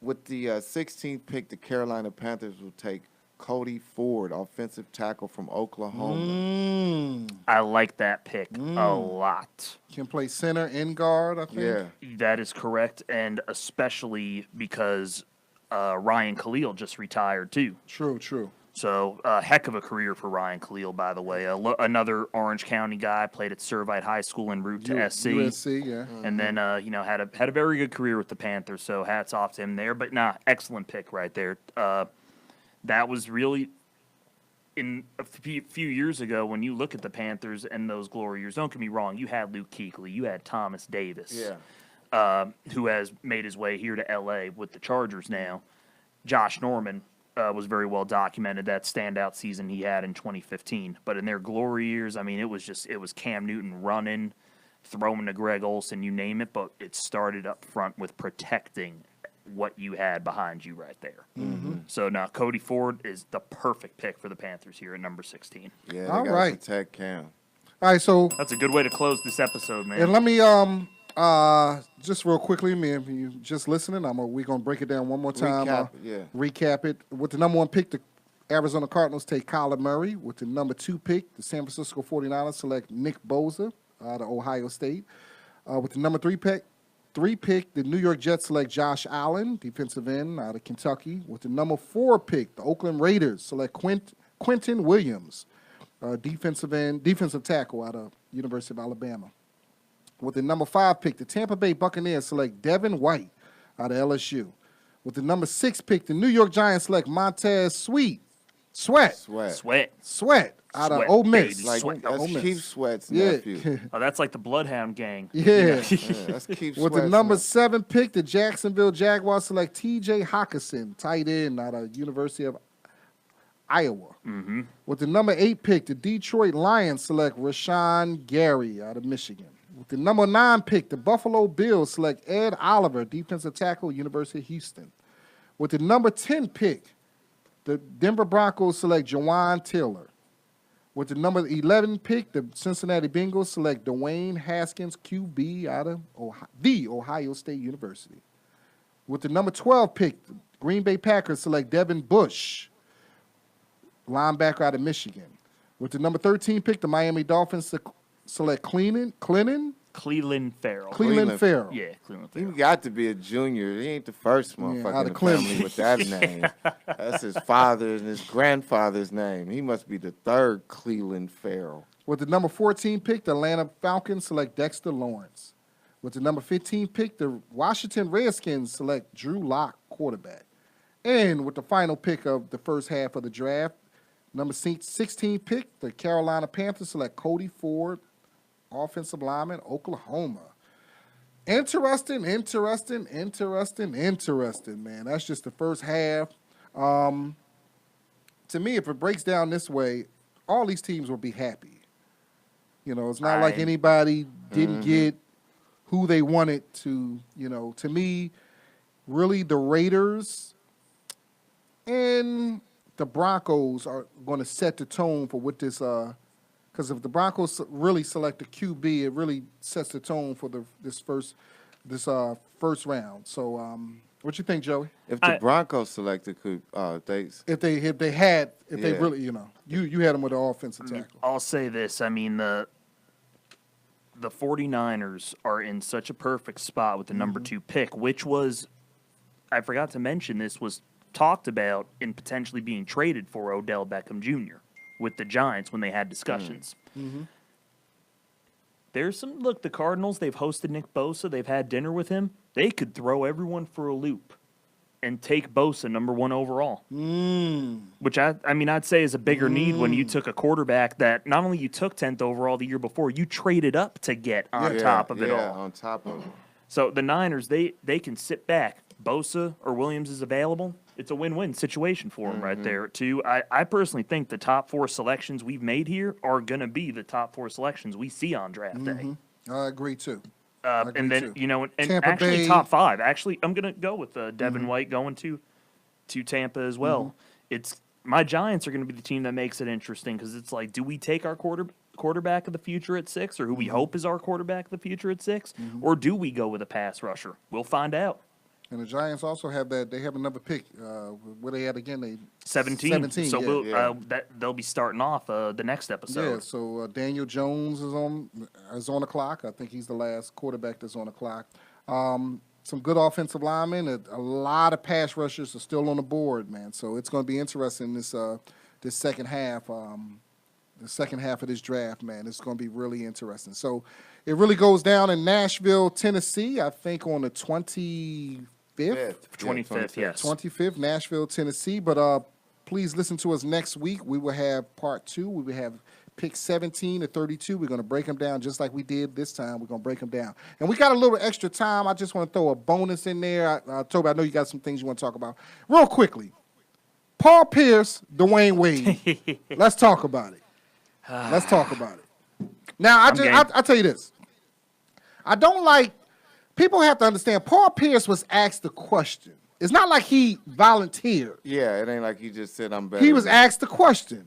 with the 16th pick, the Carolina Panthers will take Cody Ford, offensive tackle from Oklahoma. I like that pick a lot. Can play center and guard, I think. Yeah. That is correct, and especially because Ryan Khalil just retired too. True. So heck of a career for Ryan Khalil, by the way. Another Orange County guy, played at Servite High School en route to SC. USC, yeah. And then had a very good career with the Panthers. So hats off to him there. But excellent pick right there. That was really in a few years ago when you look at the Panthers and those glory years. Don't get me wrong. You had Luke Kuechly. You had Thomas Davis. Who has made his way here to L.A. with the Chargers now. Josh Norman was very well documented, that standout season he had in 2015. But in their glory years, I mean, it was Cam Newton running, throwing to Greg Olsen, you name it. But it started up front with protecting what you had behind you right there. Mm-hmm. So now Cody Ford is the perfect pick for the Panthers here at number 16. Yeah, they All got right. to protect Cam. All right, so That's a good way to close this episode, man. and let me just real quickly, man, if you just listening, we're gonna break it down one more time. Recap it. With the number 1 pick, the Arizona Cardinals take Kyler Murray. With the number 2 pick, the San Francisco 49ers select Nick Bosa out of Ohio State. With the number 3 pick, the New York Jets select Josh Allen, defensive end out of Kentucky. With the number 4 pick, the Oakland Raiders select Quentin Williams, defensive tackle out of University of Alabama. With the number 5 pick, the Tampa Bay Buccaneers select Devin White out of LSU. With the number 6 pick, the New York Giants select Montez Sweat out of Ole Miss. Like, Sweat. that's Ole Miss. Keith Sweat's nephew. Oh, that's like the Bloodhound Gang. Yeah. That's Keith With Sweat's the number nephew. 7 pick, the Jacksonville Jaguars select T.J. Hockenson, tight end out of University of Iowa. Mm-hmm. With the number 8 pick, the Detroit Lions select Rashawn Gary out of Michigan. With the number 9 pick, the Buffalo Bills select Ed Oliver, defensive tackle, University of Houston. With the number 10 pick, the Denver Broncos select Jawan Taylor. With the number 11 pick, the Cincinnati Bengals select Dwayne Haskins, QB out of the Ohio State University. With the number 12 pick, the Green Bay Packers select Devin Bush, linebacker out of Michigan. With the number 13 pick, the Miami Dolphins select Cleveland Farrell. Cleveland Farrell. Yeah, Cleveland He Farrell. got to be a junior. He ain't the first motherfucker out in of the family Clemson. with that name. That's his father and his grandfather's name. He must be the 3rd Cleveland Farrell. With the number 14 pick, the Atlanta Falcons select Dexter Lawrence. With the number 15 pick, the Washington Redskins select Drew Lock, quarterback. And with the final pick of the first half of the draft, number 16 pick, the Carolina Panthers select Cody Ford, offensive lineman, Oklahoma. Interesting, man. That's just the first half. To me, if it breaks down this way, all these teams will be happy. You know, it's not like anybody didn't get who they wanted to, to me, really the Raiders and the Broncos are going to set the tone for what this Because if the Broncos really select a QB, it really sets the tone for this first round. So, what you think, Joey? If the Broncos selected, if they really, you had them with the offensive tackle. I'll say this. I mean, the 49ers are in such a perfect spot with the number 2 pick, which was, I forgot to mention this, was talked about in potentially being traded for Odell Beckham Jr. with the Giants when they had discussions. There's the Cardinals, they've hosted Nick Bosa, they've had dinner with him. They could throw everyone for a loop and take Bosa number 1 overall. Which, I'd say is a bigger need when you took a quarterback that not only you took 10th overall the year before, you traded up to get on top of it all. On top of it. So the Niners, they can sit back. Bosa or Williams is available. It's a win-win situation for them right there, too. I personally think the top 4 selections we've made here are going to be the top 4 selections we see on draft day. I agree, too. And then, and Tampa actually Bay. top 5. Actually, I'm going to go with Devin White going to Tampa as well. It's my Giants are going to be the team that makes it interesting because it's like, do we take our quarterback of the future at 6 or who we hope is our quarterback of the future at 6? Or do we go with a pass rusher? We'll find out. And the Giants also have they have another pick. Where they at again? They 17. So yeah. They'll be starting off the next episode. Yeah. So Daniel Jones is on the clock. I think he's the last quarterback that's on the clock. Some good offensive linemen. A lot of pass rushers are still on the board, man. So it's going to be interesting this second half. The second half of this draft, man, it's going to be really interesting. So it really goes down in Nashville, Tennessee. I think on the 25th. 25th, yes. 25th, Nashville, Tennessee. But please listen to us next week. We will have part 2. We will have pick 17 to 32. We're going to break them down just like we did this time. We're going to break them down. And we got a little extra time. I just want to throw a bonus in there. Tobe, I know you got some things you want to talk about. Real quickly, Paul Pierce, Dwayne Wade. Let's talk about it. Let's talk about it. Now, I'll tell you this. I don't like, people have to understand, Paul Pierce was asked the question. It's not like he volunteered. Yeah, it ain't like he just said, I'm better. He was asked the question.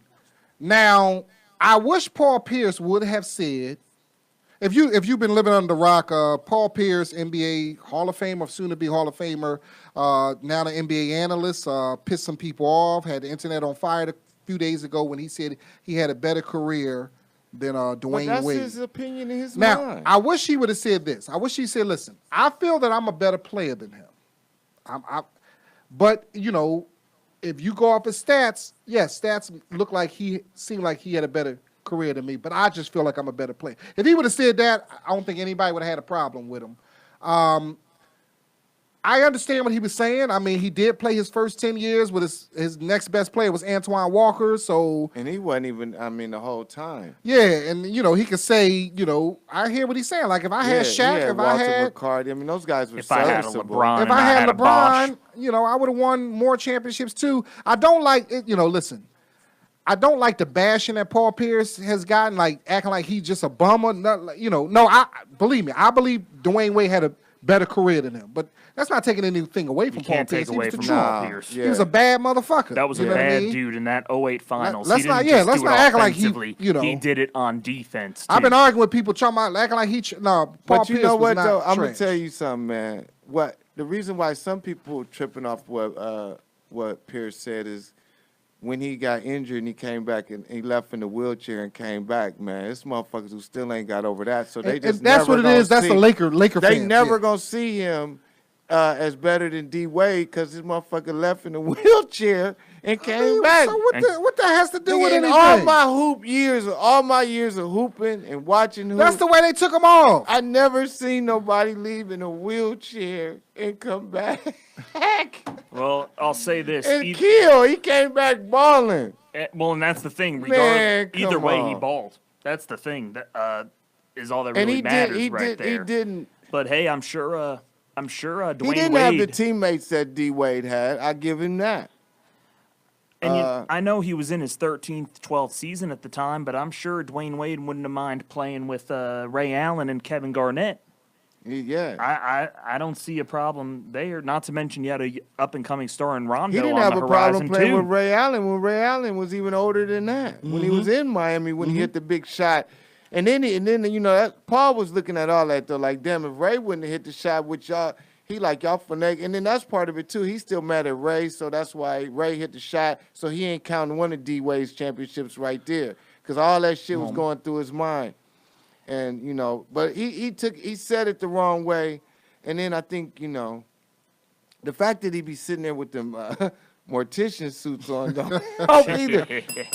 Now, I wish Paul Pierce would have said, if you've been living under the rock, Paul Pierce, NBA Hall of Famer, soon-to-be Hall of Famer, now the NBA analyst, pissed some people off, had the internet on fire few days ago when he said he had a better career than Dwayne that's Wade. His opinion in his now, mind. I wish he would have said this. I wish he said, listen, I feel that I'm a better player than him. But, if you go off his stats, yes, stats look like he seemed like he had a better career than me, but I just feel like I'm a better player. If he would have said that, I don't think anybody would have had a problem with him. I understand what he was saying. I mean, he did play his first 10 years with his next best player was Antoine Walker. So and he wasn't even, the whole time. Yeah, and, he could say, I hear what he's saying. Like, if I had Shaq, if Walter I had McCarty, those guys were if I had a serviceable. LeBron, if I had LeBron, Bosh. I would have won more championships too. I don't like it, listen. I don't like the bashing that Paul Pierce has gotten, like acting like he's just a bummer. Believe me, I believe Dwayne Wade had a better career than him. But that's not taking anything away from Paul Pierce. Take away from Paul Pierce. He was a bad motherfucker. That was a bad dude in that 08 finals. Let's not act like he, he did it on defense, too. I've been arguing with people talking about acting like Paul But Pierce you know what, was though? not I'm going to trash. tell you something, man. The reason why some people tripping off what Pierce said is when he got injured and he came back and he left in the wheelchair and came back, man, it's motherfuckers who still ain't got over that. So they just and that's what it is. That's the Laker They fans. never going to see him as better than D Wade because this motherfucker left in the wheelchair and came back. So what that has to do with anything? All my years of hooping and watching hoop, That's the way they took him off. I never seen nobody leave in a wheelchair and come back. Well, I'll say this. And he came back balling. Well, and that's the thing. Man, Either way, he on. balled. That's the thing. That is all that really matters there. He didn't. But hey, I'm sure Dwayne He didn't Wade. have the teammates that D Wade had. I give him that. And I know he was in his 13th, 12th season at the time, but I'm sure Dwayne Wade wouldn't have mind playing with Ray Allen and Kevin Garnett. I don't see a problem there. Not to mention you had a up and coming star in Rondo. He didn't on have the a problem horizon playing too. with Ray Allen when Ray Allen was even older than that. When he was in Miami, when he hit the big shot. And then Paul was looking at all that though, like, damn, if Ray wouldn't have hit the shot with y'all, he like y'all finesse. And then that's part of it too. He's still mad at Ray, so that's why Ray hit the shot. So he ain't counting one of D Wade's championships right there, because all that shit was going through his mind. And but he said it the wrong way. And then I think the fact that he be sitting there with them mortician suits on don't help either.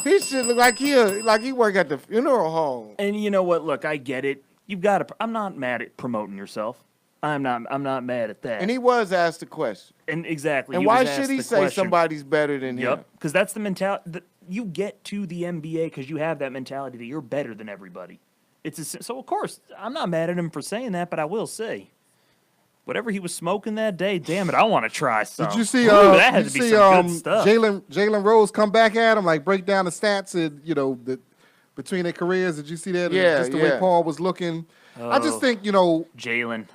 He should look like he work at the funeral home. And you know what? Look, I get it. You've got to. I'm not mad at promoting yourself. I'm not mad at that. And he was asked a question. And exactly. And why should he say somebody's better than him? Yep. Because that's the mentality. You get to the NBA because you have that mentality that you're better than everybody. So of course I'm not mad at him for saying that, but I will say, whatever he was smoking that day, damn it, I want to try some. Did you see? That had to be some good stuff. Jalen Rose come back at him, like break down the stats and between their careers. Did you see that? Yeah, just the way Paul was looking. I just think Jalen.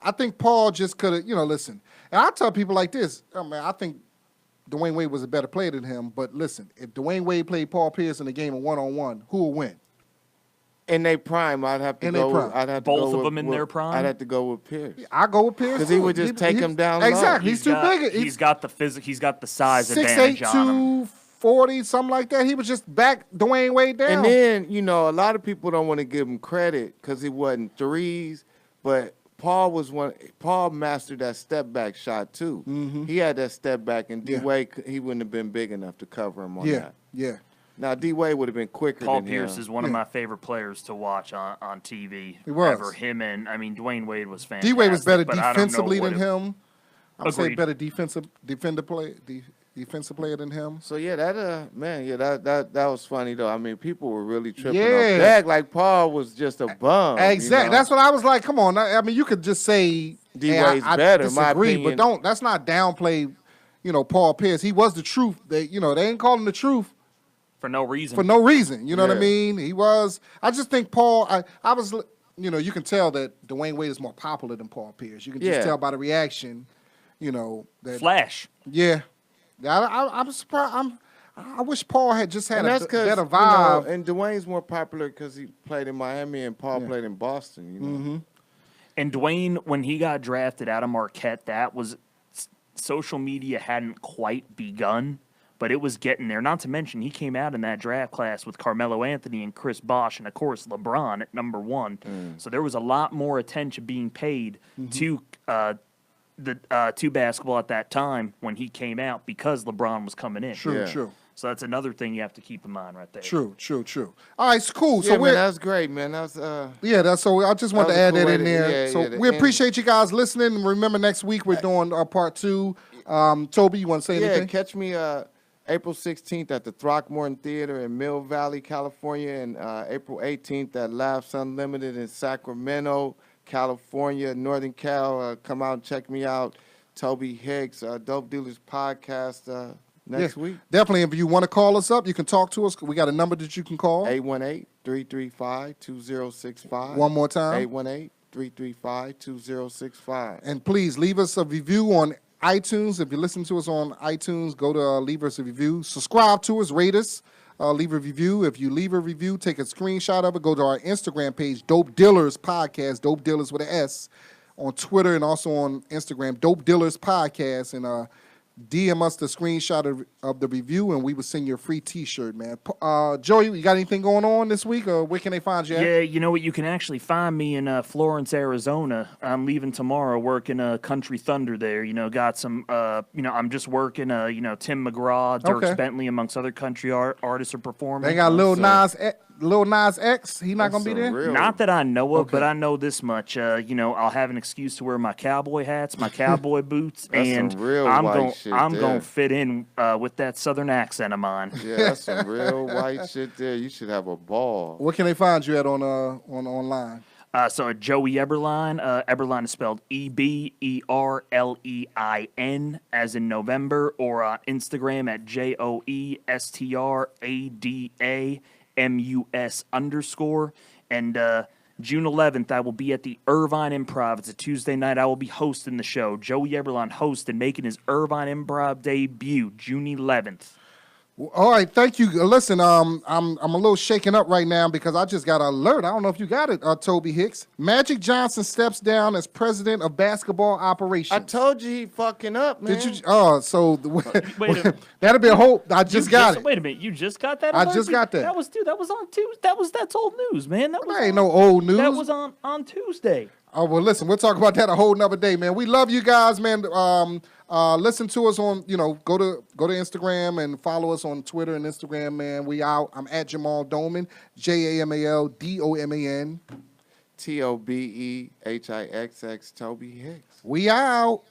I think Paul just could have listen. And I tell people like this. I think Dwayne Wade was a better player than him. But listen, if Dwayne Wade played Paul Pierce in a game of 1-on-1, who will win? In their prime, I'd have to go. Both of them in their prime. I'd have to go with Pierce. I go with Pierce because he would just take him down. Exactly, low. he's too big. He's got the physics. He's got the size 6'8", advantage on him. 240, something like that. He was just back Dwayne Wade down. And then a lot of people don't want to give him credit because he wasn't threes, but Paul mastered that step back shot too. Mm-hmm. He had that step back, and D Wade he wouldn't have been big enough to cover him on that. Yeah. Now, D Wade would have been quicker Paul than Pierce him. is one of my favorite players to watch on TV. He was. Ever. Him and, Dwayne Wade was fantastic. D Wade was better but defensively than him. I would say Agreed. better defensive player than him. So, that was funny, though. I mean, people were really tripping off that. Like, Paul was just a bum. Exactly. That's what I was like, come on. I mean, you could just say D Wade's better, disagree, my opinion. but that's not downplay, Paul Pierce. He was the truth. They ain't calling the truth. For no reason. You know what I mean? He was. I just think Paul, I was, you can tell that Dwayne Wade is more popular than Paul Pierce. You can just tell by the reaction, that. Flash. Yeah. I'm surprised. I wish Paul had just had a better vibe. And Dwayne's more popular because he played in Miami and Paul played in Boston, Mm-hmm. And Dwayne, when he got drafted out of Marquette, social media hadn't quite begun. But it was getting there. Not to mention, he came out in that draft class with Carmelo Anthony and Chris Bosh, and of course LeBron at number 1. So there was a lot more attention being paid to to basketball at that time when he came out because LeBron was coming in. True. So that's another thing you have to keep in mind right there. True. All right, it's cool. Yeah, so man, that's great, man. That's so I just wanted to add that in there. We appreciate you guys listening. And remember, next week we're doing part 2. Tobe, you want to say anything? Yeah, catch me April 16th at the Throckmorton Theater in Mill Valley, California, and April 18th at Laughs Unlimited in Sacramento, California, Northern Cal. Come out and check me out. Tobe Hixx, Dope Dealers Podcast next week. Definitely. If you want to call us up, you can talk to us. We got a number that you can call. 818-335-2065. One more time. 818-335-2065. And please leave us a review on iTunes. If you listen to us on iTunes, go to leave us a review. Subscribe to us, rate us, leave a review. If you leave a review, take a screenshot of it. Go to our Instagram page, Dope Dealers Podcast, Dope Dealers with an S, on Twitter and also on Instagram, Dope Dealers Podcast, and DM us the screenshot of the review, and we will send you a free T-shirt, man. Joey, you got anything going on this week, or where can they find you at? Yeah, you know what? You can actually find me in Florence, Arizona. I'm leaving tomorrow, working Country Thunder there. Got some, I'm just working, Tim McGraw, Dierks Bentley, amongst other country artists are performing. They got Lil Nas X. He not going to be there? Not that I know of, but I know this much. I'll have an excuse to wear my cowboy hats, my cowboy boots, and I'm going to fit in with that southern accent of mine. Yeah, that's some real white shit there. You should have a ball. Where can they find you at on online? So Joey Eberlein. Eberlein is spelled Eberlein, as in November, or Instagram at JoeStradamus_. And June 11th, I will be at the Irvine Improv. It's a Tuesday night. I will be hosting the show. Joey Eberlon hosting, making his Irvine Improv debut, June 11th. All right, thank you. Listen, I'm a little shaken up right now because I just got an alert. I don't know if you got it, Tobe Hixx. Magic Johnson steps down as president of basketball operations. I told you he fucking up, man. Did you? Oh, so Wait a minute. that'll be a whole. I just got it. Wait a minute, you just got that? I alert? just got that. That was on Tuesday. That's old news, man. That ain't no old news. That was on Tuesday. Oh well, listen, we'll talk about that a whole nother day, man. We love you guys, man. Listen to us on, go to Instagram and follow us on Twitter and Instagram, man. We out. I'm at Jamal Doman, JamalDoman. TOBEHIXX, Tobe Hixx. We out.